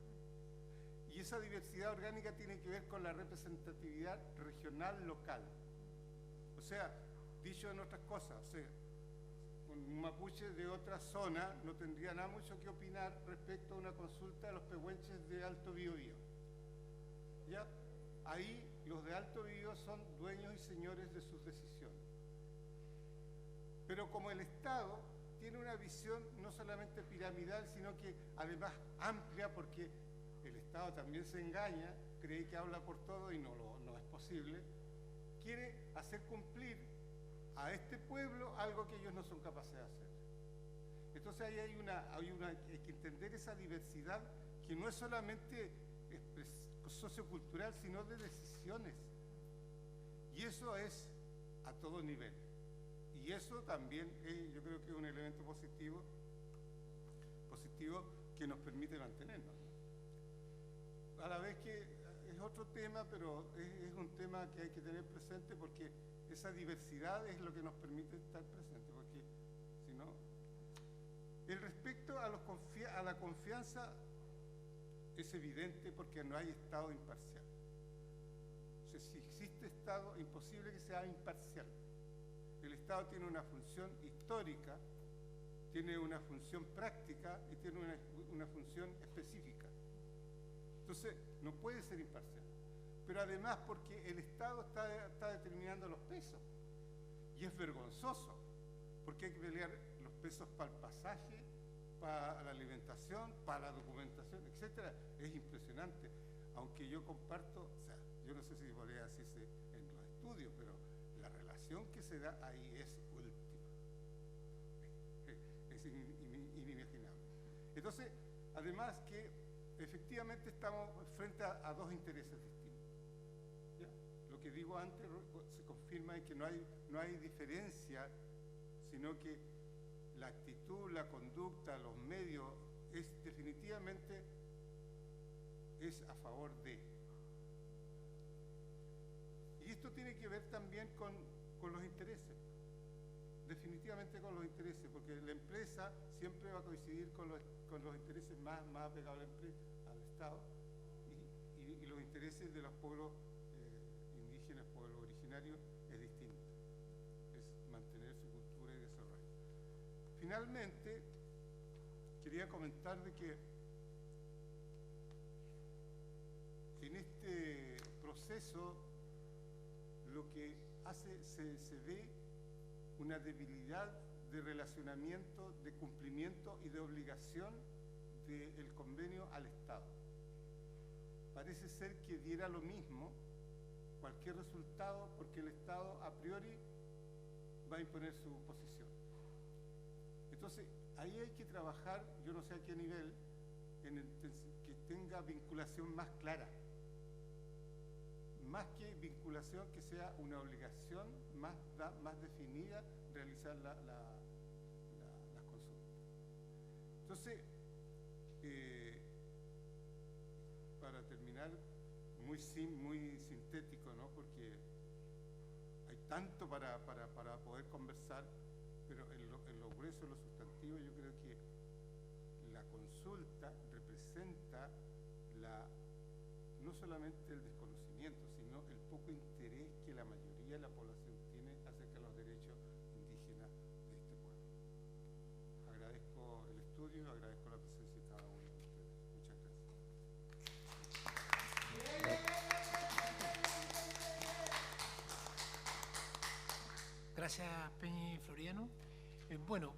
Y esa diversidad orgánica tiene que ver con la representatividad regional local. O sea, dicho en otras cosas, o sea, un mapuche de otra zona no tendría nada mucho que opinar respecto a una consulta de los pehuenches de Alto Biobío. ¿Ya? Ahí los de Alto Biobío son dueños y señores de sus decisiones. Pero como el Estado tiene una visión no solamente piramidal, sino que además amplia, porque el Estado también se engaña, cree que habla por todo y no es posible, quiere hacer cumplir a este pueblo algo que ellos no son capaces de hacer. Entonces ahí hay que entender esa diversidad que no es solamente sociocultural, sino de decisiones. Y eso es a todo nivel. Y eso también yo creo que es un elemento positivo que nos permite mantenernos. A la vez que es otro tema, pero es un tema que hay que tener presente, porque esa diversidad es lo que nos permite estar presentes, porque si no... El respecto a la confianza es evidente porque no hay Estado imparcial. O sea, si existe Estado, imposible que sea imparcial. El Estado tiene una función histórica, tiene una función práctica y tiene una función específica. Entonces, no puede ser imparcial. Pero además porque el Estado está determinando los pesos. Y es vergonzoso, porque hay que pelear los pesos para el pasaje, para la alimentación, para la documentación, etc. Es impresionante. Aunque yo comparto, o sea, yo no sé si podría decirse en los estudios, pero la relación que se da ahí es última. Es inimaginable. Entonces, además que efectivamente estamos frente a dos intereses distintos. ¿Ya? Lo que digo antes se confirma en que no hay diferencia, sino que la actitud, la conducta, los medios, definitivamente es a favor de. Y esto tiene que ver también con los intereses, definitivamente con los intereses, porque la empresa siempre va a coincidir con los intereses más apegados al Estado y los intereses de los pueblos indígenas, pueblos originarios, es distinto, es mantener su cultura y desarrollo. Finalmente, quería comentar de que en este proceso lo que se ve una debilidad de relacionamiento, de cumplimiento y de obligación del convenio al Estado. Parece ser que diera lo mismo cualquier resultado porque el Estado a priori va a imponer su posición. Entonces, ahí hay que trabajar, yo no sé a qué nivel, que tenga vinculación más clara. Más que vinculación, que sea una obligación más definida realizar las consultas. Entonces, para terminar, muy sintético, ¿no? Porque hay tanto para poder conversar, pero en lo grueso, en lo sustantivo, yo creo que la consulta representa no solamente el desconocimiento, sino el poco interés que la mayoría de la población tiene acerca de los derechos indígenas de este pueblo. Agradezco el estudio, agradezco la presencia de cada uno de ustedes. Muchas gracias. Gracias, Peña y Floriano. Bueno,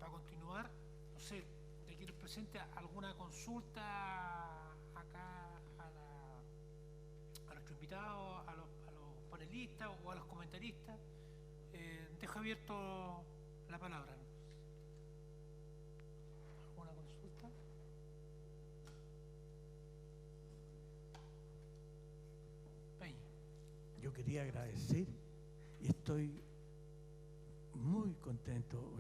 para continuar, no sé, ¿de aquí presente alguna consulta acá a nuestro invitado, a los panelistas o a los comentaristas? Dejo abierto la palabra. ¿Alguna consulta? Peña. Yo quería agradecer y estoy muy contento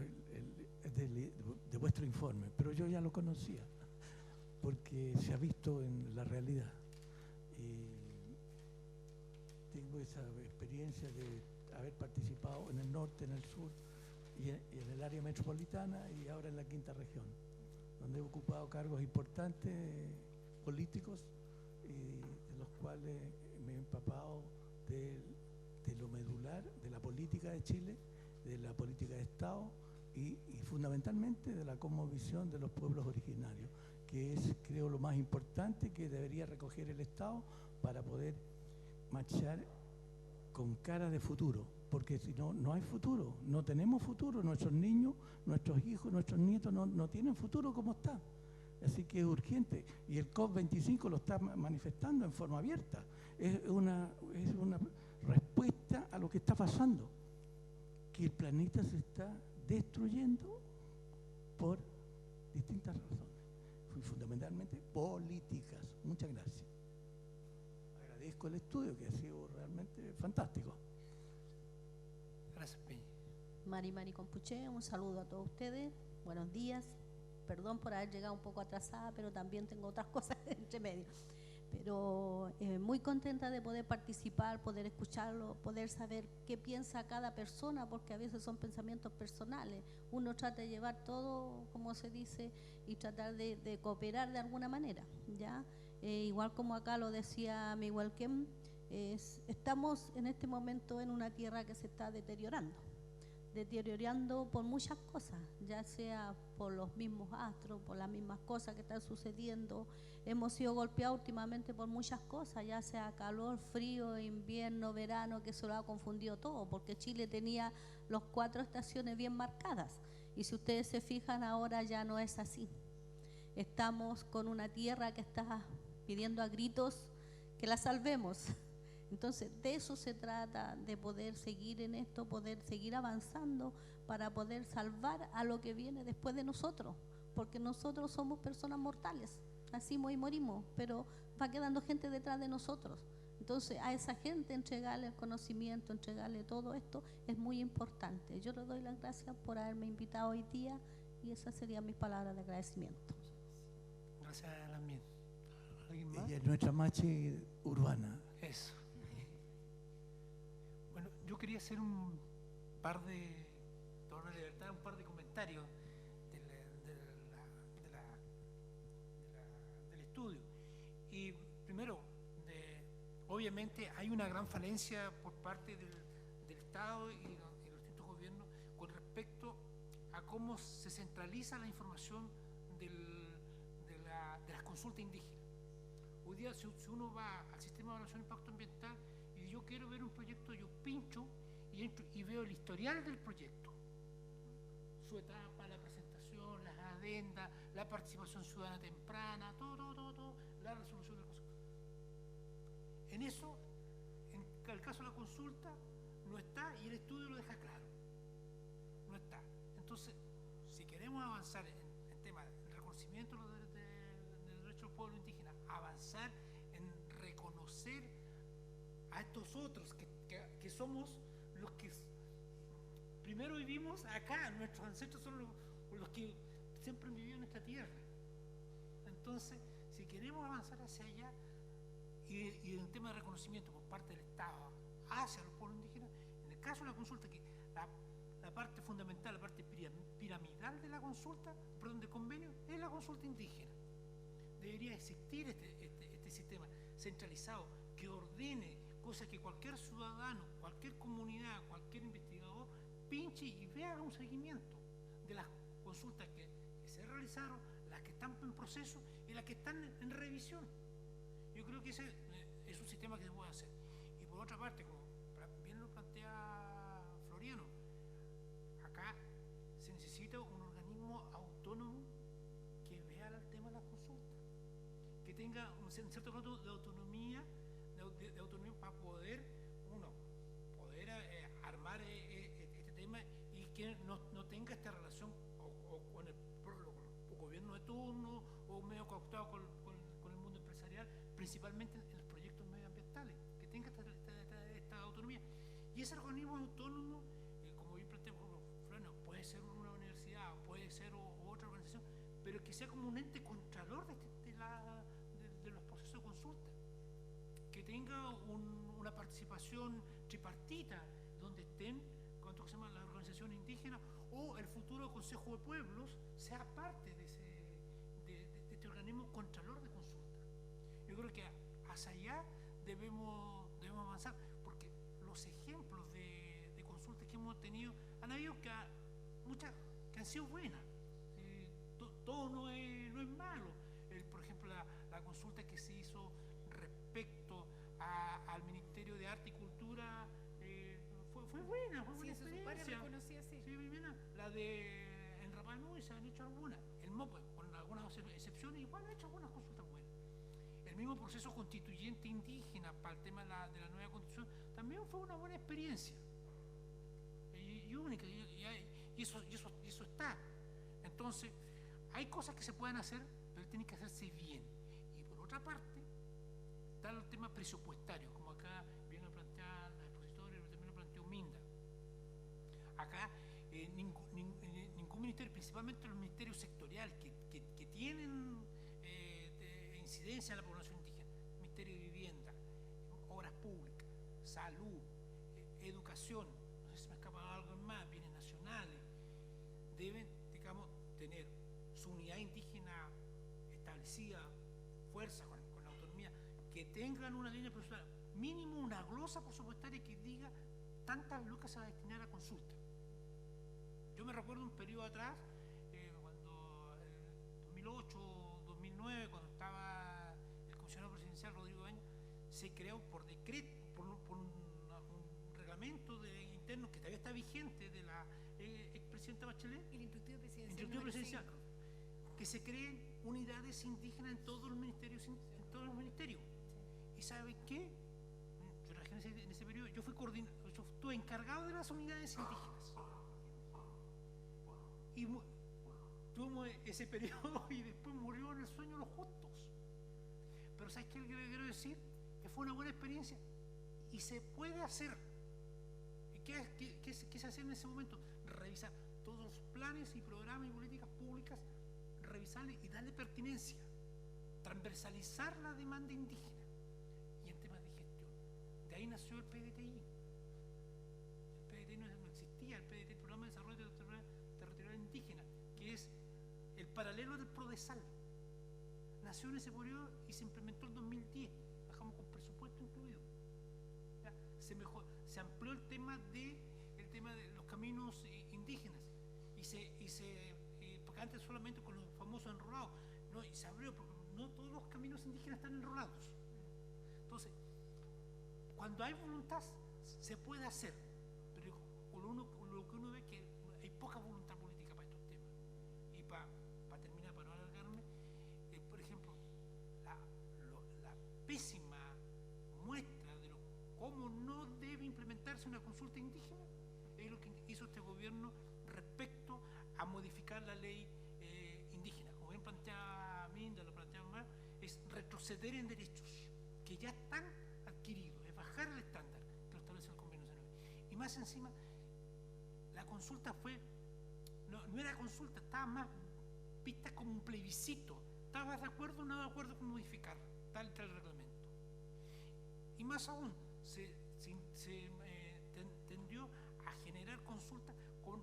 de vuestro informe, pero yo ya lo conocía porque se ha visto en la realidad. Tengo esa experiencia de haber participado en el norte, en el sur y en el área metropolitana y ahora en la quinta región, donde he ocupado cargos importantes políticos y de los cuales me he empapado de lo medular de la política de Chile, de la política de Estado y fundamentalmente de la cosmovisión de los pueblos originarios, que es, creo, lo más importante que debería recoger el Estado para poder marchar con cara de futuro, porque si no, no hay futuro, no tenemos futuro, nuestros niños, nuestros hijos, nuestros nietos no tienen futuro como está. Así que es urgente, y el COP25 lo está manifestando en forma abierta. Es una respuesta a lo que está pasando, que el planeta se está destruyendo por distintas razones, y fundamentalmente políticas. Muchas gracias. Agradezco el estudio, que ha sido realmente fantástico. Gracias, Peña. Mari Compuché, un saludo a todos ustedes. Buenos días. Perdón por haber llegado un poco atrasada, pero también tengo otras cosas entre medio. Pero muy contenta de poder participar, poder escucharlo, poder saber qué piensa cada persona, porque a veces son pensamientos personales. Uno trata de llevar todo, como se dice, y tratar de cooperar de alguna manera, ¿ya? Igual como acá lo decía Miguel Kem, estamos en este momento en una tierra que se está deteriorando por muchas cosas, ya sea por los mismos astros, por las mismas cosas que están sucediendo. Hemos sido golpeados últimamente por muchas cosas, ya sea calor, frío, invierno, verano, que se lo ha confundido todo, porque Chile tenía las 4 estaciones bien marcadas, y si ustedes se fijan, ahora ya no es así. Estamos con una tierra que está pidiendo a gritos que la salvemos. Entonces, de eso se trata, de poder seguir en esto, poder seguir avanzando para poder salvar a lo que viene después de nosotros, porque nosotros somos personas mortales, nacimos y morimos, pero va quedando gente detrás de nosotros. Entonces, a esa gente entregarle el conocimiento, entregarle todo esto es muy importante. Yo le doy las gracias por haberme invitado hoy día y esas serían mis palabras de agradecimiento. Gracias, Lamien. ¿Alguien más? Ella es nuestra machi urbana. Eso. Bueno, yo quería hacer un par de comentarios del estudio. Y primero, obviamente hay una gran falencia por parte del Estado y los distintos gobiernos con respecto a cómo se centraliza la información de las consultas indígenas. Hoy día, si uno va al sistema de evaluación de impacto ambiental, y yo quiero ver un proyecto, yo pincho y entro y veo el historial del proyecto. Su etapa, la presentación, las adendas, la participación ciudadana temprana, todo, la resolución del consejo. En eso, en el caso de la consulta, no está y el estudio lo deja claro. No está. Entonces, si queremos avanzar en temas de reconocimiento de los derechos del pueblo indígena, avanzar en reconocer a estos otros que somos los que primero vivimos acá, nuestros ancestros son los que siempre han vivido en esta tierra. Entonces, si queremos avanzar hacia allá y en tema de reconocimiento por parte del Estado hacia los pueblos indígenas, en el caso de la consulta, que la parte fundamental, la parte piramidal de la consulta, perdón, del convenio, es la consulta indígena. Debería existir este sistema centralizado que ordene cosas que cualquier ciudadano, cualquier comunidad, cualquier investigador pinche y vea un seguimiento de las consultas que se realizaron, las que están en proceso y las que están en revisión. Yo creo que ese es un sistema que se puede hacer. Y por otra parte, como bien lo plantea Floriano, acá se necesita un organismo autónomo que vea el tema de las consultas, que tenga un cierto grado de autonomía, de autonomía para poder armar este tema y que no tenga esta relación o con el gobierno de turno o medio cooptado con el mundo empresarial, principalmente en los proyectos medioambientales, que tenga esta autonomía. Y ese organismo autónomo, como bien planteé, puede ser una universidad, puede ser otra organización, pero que sea como un ente contralor de los procesos de consulta, que tenga una participación tripartita, donde estén, ¿cuánto se llama?, la organización indígena o el futuro Consejo de Pueblos sea parte de este organismo contralor de consulta. Yo creo que hacia allá debemos avanzar, porque los ejemplos de consultas que hemos tenido han habido muchas que han sido buenas. Todo no es malo. Por ejemplo, la consulta que se hizo respecto al Ministerio de Arte y Cultura fue buena, fue buena experiencia. Reconocía, sí. Sí, buena. La de en Rapanui se han hecho algunas. El MOPE, con algunas excepciones, igual ha hecho algunas consultas buenas. El mismo proceso constituyente indígena para el tema de la nueva constitución también fue una buena experiencia. Y única, y eso está. Entonces, hay cosas que se pueden hacer, pero tienen que hacerse bien. Y por otra parte, está el tema presupuestario, como acá viene a plantear la expositora y también lo planteó Minda. Acá ningún ministerio, principalmente los ministerios sectoriales que tienen incidencia en la población indígena, Ministerio de Vivienda, Obras Públicas, Salud, Educación, no sé si me escapa algo más, bienes nacionales, deben, digamos, tener su unidad indígena establecida, fuerza con la autonomía, que tengan una línea presupuestaria, mínimo una glosa presupuestaria que diga tantas lucas se va a destinar a consulta. Yo me recuerdo un periodo atrás, cuando en 2008, 2009, cuando estaba el comisionado presidencial Rodrigo Baños, se creó por decreto, por un reglamento interno que todavía está vigente de la expresidenta Bachelet, El instructivo presidencial. Que se creen unidades indígenas en todos los ministerios. ¿Y saben qué? Yo trabajé en ese periodo, yo estuve encargado de las unidades indígenas. Y tuvimos ese periodo y después murió en el sueño los justos. Pero ¿sabes qué le quiero decir? Que fue una buena experiencia y se puede hacer. ¿Y qué se hace en ese momento? Revisar todos los planes y programas y políticas públicas, revisarle y darle pertinencia, transversalizar la demanda indígena y en temas de gestión. De ahí nació el PDTI. El PDTI no existía, el PDTI, el Programa de Desarrollo Territorial Indígena, que es el paralelo del PRODESAL. Nació en ese periodo y se implementó en 2010, bajamos con presupuesto incluido. ¿Ya? Se amplió el tema de los caminos indígenas porque antes solamente con los famosos enrolados, ¿no? Y se abrió porque no todos los caminos indígenas están enrolados. Entonces, cuando hay voluntad se puede hacer, pero lo que uno ve es que hay poca voluntad política para estos temas. Y para terminar, para no alargarme, por ejemplo, la pésima muestra de cómo no debe implementarse una consulta indígena es lo que hizo este gobierno respecto a modificar la ley indígena. Como bien planteaba Minda, lo planteaba más, es retroceder en derechos que ya están adquiridos, es bajar el estándar que lo establece el convenio 19. Y más encima, la consulta no era consulta, estaba más vista como un plebiscito. ¿Estabas de acuerdo o no de acuerdo con modificar tal reglamento? Y más aún, se tendió a generar consultas con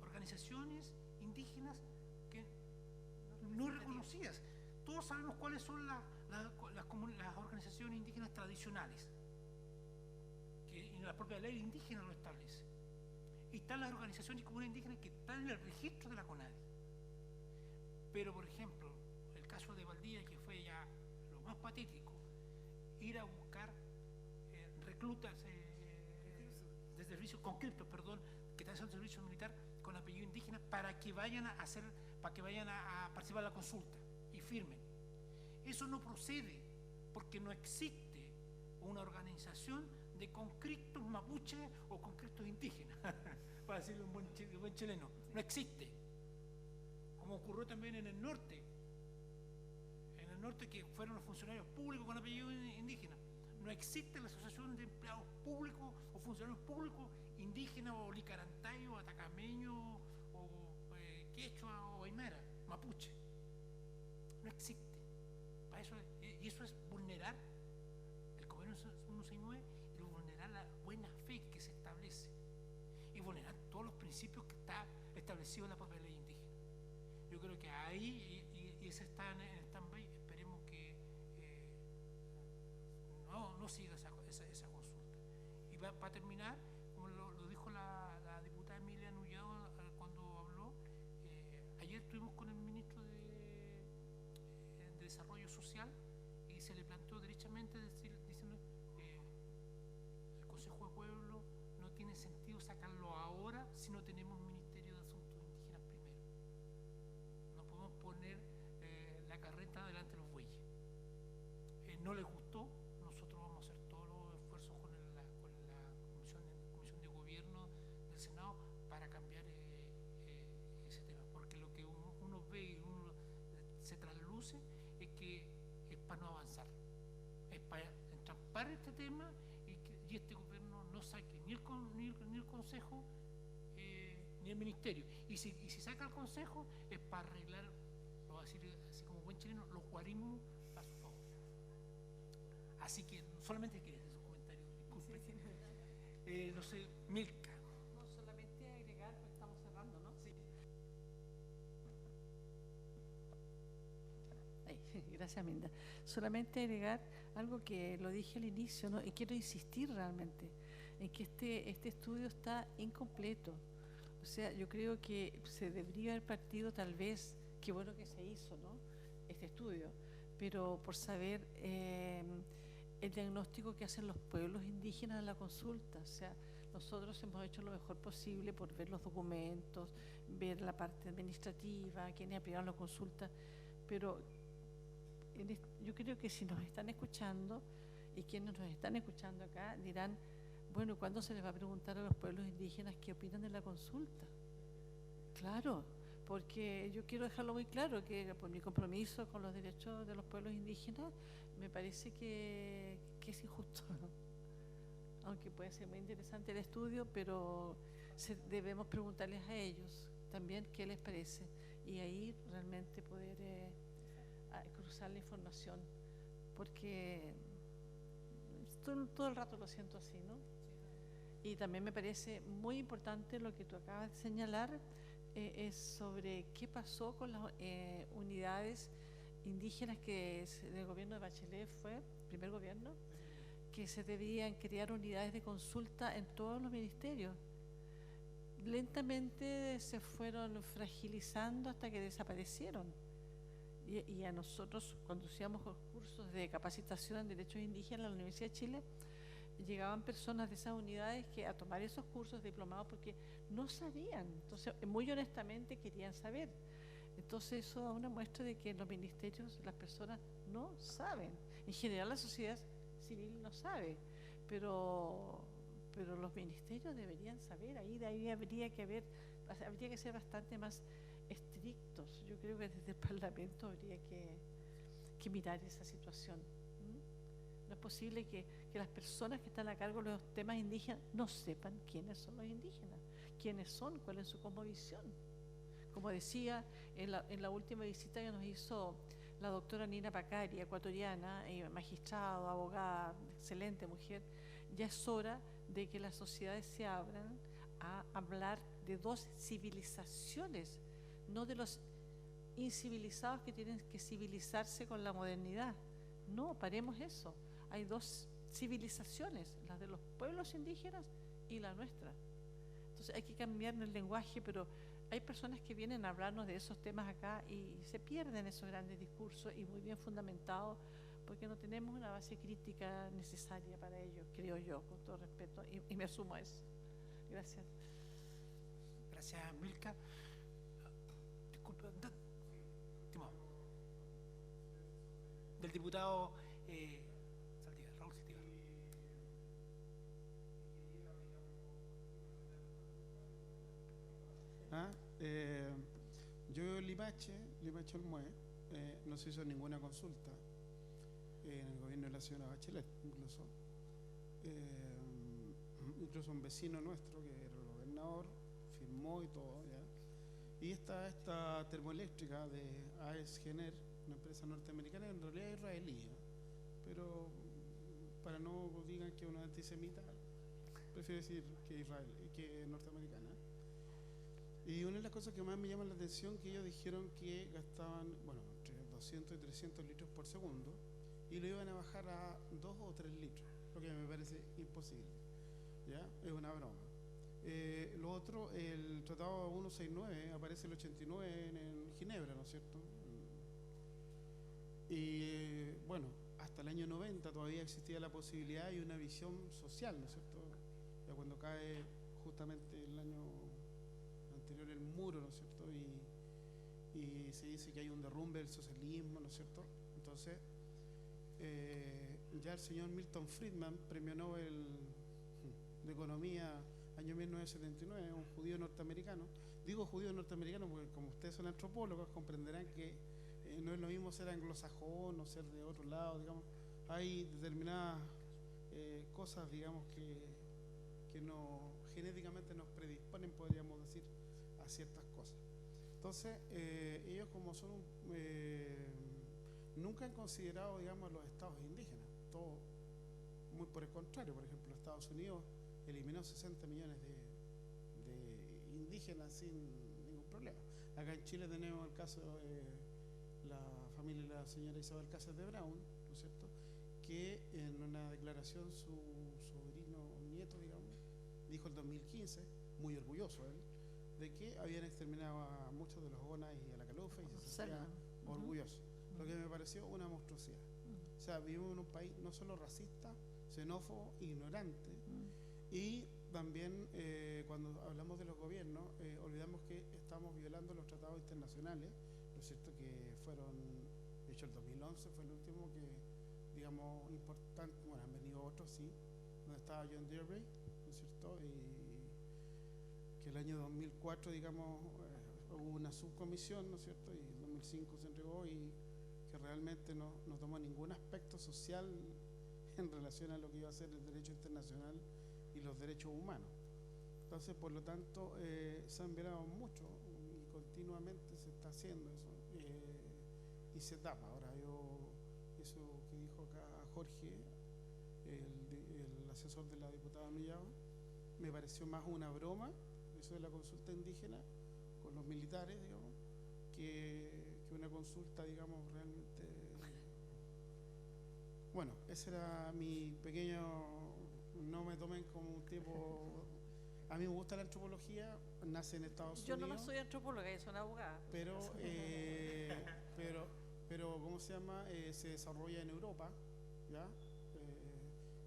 organizaciones indígenas que no reconocidas. Todos sabemos cuáles son las organizaciones indígenas tradicionales, que en la propia ley indígena lo establece. Y están las organizaciones y comunidades indígenas que están en el registro de la CONADI. Pero, por ejemplo, el caso de Valdivia, que fue ya lo más patético, ir a buscar reclutas de servicios conscriptos, que están haciendo servicio militar con apellido indígena para que vayan a participar en la consulta y firmen. Eso no procede porque no existe una organización de conscriptos mapuches o conscriptos indígenas, para decirlo en buen chileno. No existe. Como ocurrió también en el norte que fueron los funcionarios públicos con apellido indígena. No existe la asociación de empleados públicos o funcionarios públicos indígenas o licarantay o atacameño o quechua o aymara, mapuche. No existe. Para eso, y eso es vulnerar el convenio 169 y vulnerar la buena fe que se establece y vulnerar todos los principios que está establecido en la propia ley indígena. Yo creo que ahí y ese está en stand-by. Esperemos que no siga esa consulta. Y para terminar, como lo dijo la diputada Emilia Nullado cuando habló, ayer estuvimos con el ministro de Desarrollo Social y se le planteó derechamente diciendo el Consejo de Pueblo no tiene sentido sacarlo ahora si no tenemos Ministerio de Asuntos Indígenas primero. No podemos poner la carreta delante de los bueyes. No les gustó. Nosotros vamos a hacer todos los esfuerzos con la comisión de gobierno del Senado para cambiar ese tema, porque lo que uno ve y uno se trasluce es que es para no avanzar, es para entrampar este tema y este gobierno no saque ni el Consejo ni el Ministerio. Y si saca el Consejo es para arreglar, lo voy a decir así como buen chileno, los guarismos a su favor. Así que solamente quería hacer esos comentarios, disculpe. Sí. No sé, Milka. No, solamente agregar, porque estamos cerrando, ¿no? Sí. Gracias, Minda. Solamente agregar algo que lo dije al inicio, ¿no? Y quiero insistir realmente en que este estudio está incompleto. O sea, yo creo que se debería haber partido tal vez, qué bueno que se hizo, ¿no? Este estudio, pero por saber el diagnóstico que hacen los pueblos indígenas en la consulta. O sea, nosotros hemos hecho lo mejor posible por ver los documentos, ver la parte administrativa, quienes aplicaron la consulta, pero yo creo que si nos están escuchando y quienes nos están escuchando acá dirán, bueno, ¿cuándo se les va a preguntar a los pueblos indígenas qué opinan de la consulta? Claro, porque yo quiero dejarlo muy claro, que por mi compromiso con los derechos de los pueblos indígenas, me parece que es injusto, ¿no? Aunque puede ser muy interesante el estudio, pero debemos preguntarles a ellos también qué les parece y ahí realmente poder cruzar la información, porque todo el rato lo siento así, ¿no? Y también me parece muy importante lo que tú acabas de señalar, es sobre qué pasó con las unidades indígenas que el gobierno de Bachelet fue, el primer gobierno, que se debían crear unidades de consulta en todos los ministerios. Lentamente se fueron fragilizando hasta que desaparecieron. Y a nosotros, cuando hacíamos los cursos de capacitación en derechos indígenas en la Universidad de Chile, llegaban personas de esas unidades que a tomar esos cursos diplomados porque no sabían, entonces muy honestamente querían saber. Entonces eso da una muestra de que en los ministerios las personas no saben. En general la sociedad civil no sabe, pero los ministerios deberían saber. Ahí habría que ser bastante más estrictos. Yo creo que desde el Parlamento habría que mirar esa situación. No es posible que las personas que están a cargo de los temas indígenas no sepan quiénes son los indígenas, quiénes son, cuál es su cosmovisión. Como decía, en la última visita que nos hizo la doctora Nina Pacari, ecuatoriana, magistrado, abogada, excelente mujer, ya es hora de que las sociedades se abran a hablar de dos civilizaciones, no de los incivilizados que tienen que civilizarse con la modernidad. No, paremos eso. Hay dos civilizaciones, las de los pueblos indígenas y la nuestra. Entonces hay que cambiar el lenguaje, pero hay personas que vienen a hablarnos de esos temas acá y se pierden esos grandes discursos y muy bien fundamentados, porque no tenemos una base crítica necesaria para ello, creo yo, con todo respeto, y me asumo a eso. Gracias. Gracias, Milka. Disculpa, del diputado Saldívar, Raúl Saldívar. Yo Limache Olmué, no se hizo ninguna consulta en el gobierno de la señora Bachelet, incluso un vecino nuestro que era el gobernador firmó y todo, ¿ya? Y esta termoeléctrica de AES Gener, una empresa norteamericana, en realidad israelí, ¿eh? Pero para no digan que es una antisemita, prefiero decir que norteamericana. Y una de las cosas que más me llama la atención que ellos dijeron que gastaban, bueno, entre 200 y 300 litros por segundo y lo iban a bajar a 2 o 3 litros, lo que me parece imposible, ¿ya? Es una broma. Lo otro, el Tratado 169, aparece el 89 en Ginebra, ¿no es cierto? Y bueno, hasta el año 90 todavía existía la posibilidad y una visión social, ¿no es cierto? Ya cuando cae justamente el año anterior el muro, ¿no es cierto? Y se dice que hay un derrumbe del socialismo, ¿no es cierto? Entonces, ya el señor Milton Friedman, premio Nobel de Economía, año 1979, un judío norteamericano. Digo judío norteamericano porque como ustedes son antropólogos comprenderán que no es lo mismo ser anglosajón o ser de otro lado, digamos. Hay determinadas cosas, digamos, que no genéticamente nos predisponen, podríamos decir, a ciertas cosas. Entonces, ellos como son nunca han considerado, digamos, los estados indígenas, todo muy por el contrario. Por ejemplo, Estados Unidos eliminó 60 millones de indígenas sin ningún problema. Acá en Chile tenemos el caso de la familia de la señora Isabel Casas de Brown, ¿no es cierto?, que en una declaración su sobrino nieto, digamos, dijo en 2015, muy orgulloso él, de que habían exterminado a muchos de los Onas y a la Calufa y se sentía orgulloso, lo que me pareció una monstruosidad. O sea, vivimos en un país no solo racista, xenófobo, ignorante, y también cuando hablamos de los gobiernos, olvidamos que estamos violando los tratados internacionales, ¿no es cierto?, que fueron, de hecho el 2011 fue el último que, digamos, importante, bueno, han venido otros, sí, donde estaba John Deere, ¿no es cierto?, y que el año 2004, digamos, hubo una subcomisión, ¿no es cierto?, y en 2005 se entregó y que realmente no tomó ningún aspecto social en relación a lo que iba a ser el derecho internacional y los derechos humanos. Entonces, por lo tanto, se han violado mucho y continuamente se está haciendo eso y se tapa. Ahora, eso que dijo acá Jorge, el asesor de la diputada Millado, me pareció más una broma, eso de la consulta indígena con los militares, digamos, que una consulta, digamos, realmente. Bueno, ese era mi pequeño. No me tomen como un tipo. A mí me gusta la antropología, nace en Estados Unidos. Yo no soy antropóloga, yo soy una abogada. Pero pero ¿cómo se llama? Se desarrolla en Europa, ¿ya?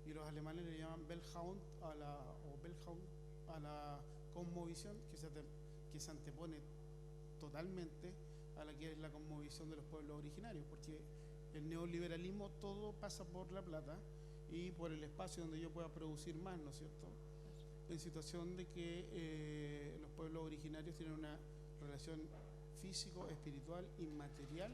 Y los alemanes le llaman Welthound a la cosmovisión que se antepone totalmente a la que es la cosmovisión de los pueblos originarios, porque el neoliberalismo todo pasa por la plata y por el espacio donde yo pueda producir más, ¿no es cierto? En situación de que los pueblos originarios tienen una relación físico, espiritual, inmaterial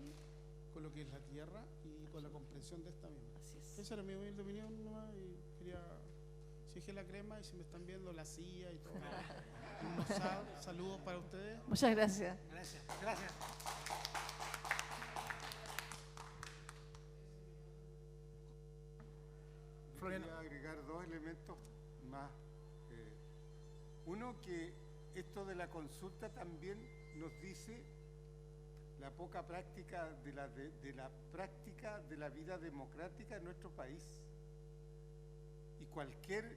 con lo que es la tierra y con la comprensión de esta misma. Así es. Esa era mi humilde opinión nomás, y quería, si dejé la crema y si me están viendo la silla y todo. Unos saludos para ustedes. Muchas gracias. Gracias, gracias. Floriano. Quería agregar dos elementos más. Uno, que esto de la consulta también nos dice la poca práctica de la práctica de la vida democrática en nuestro país. Y cualquier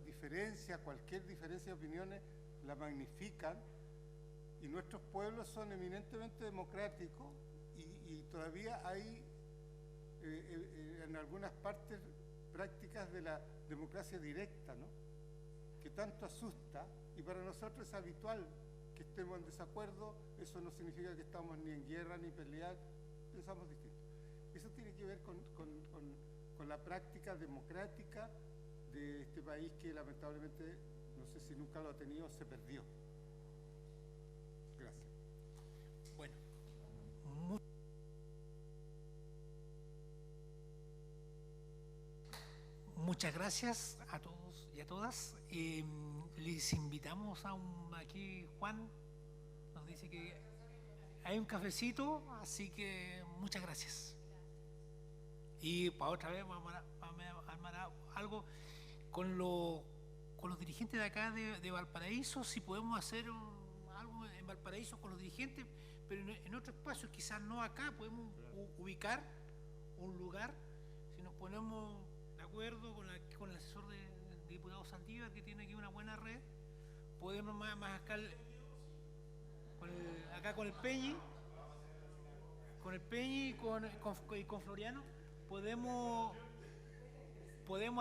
diferencia de opiniones la magnifican, y nuestros pueblos son eminentemente democráticos, y todavía hay en algunas partes prácticas de la democracia directa, ¿no?, que tanto asusta, y para nosotros es habitual que estemos en desacuerdo. Eso no significa que estamos ni en guerra ni pelear, pensamos distinto. Eso tiene que ver con la práctica democrática de este país, que lamentablemente, no sé si nunca lo ha tenido, se perdió. Gracias. Bueno, muchas gracias a todos y a todas. Les invitamos aquí Juan nos dice que hay un cafecito, así que muchas gracias. Y para otra vez vamos a armar algo con los dirigentes de acá de Valparaíso, si podemos hacer algo en Valparaíso con los dirigentes, pero en otro espacio, quizás no acá, podemos ubicar un lugar, si nos ponemos de acuerdo con el asesor de diputado Saldívar, que tiene aquí una buena red, podemos más acá, acá con el Peñi y con Floriano, podemos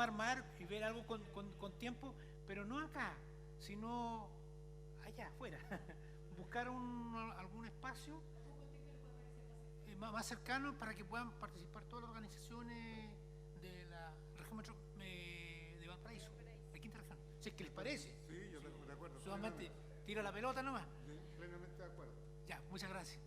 armar y ver algo con tiempo, pero no acá, sino allá afuera. Buscar algún espacio más cercano para que puedan participar todas las organizaciones de la región de Valparaíso, la quinta región. Si es que les parece. Sí, yo estoy de acuerdo. Solamente tiro la pelota nomás. Plenamente de acuerdo. Ya, muchas gracias.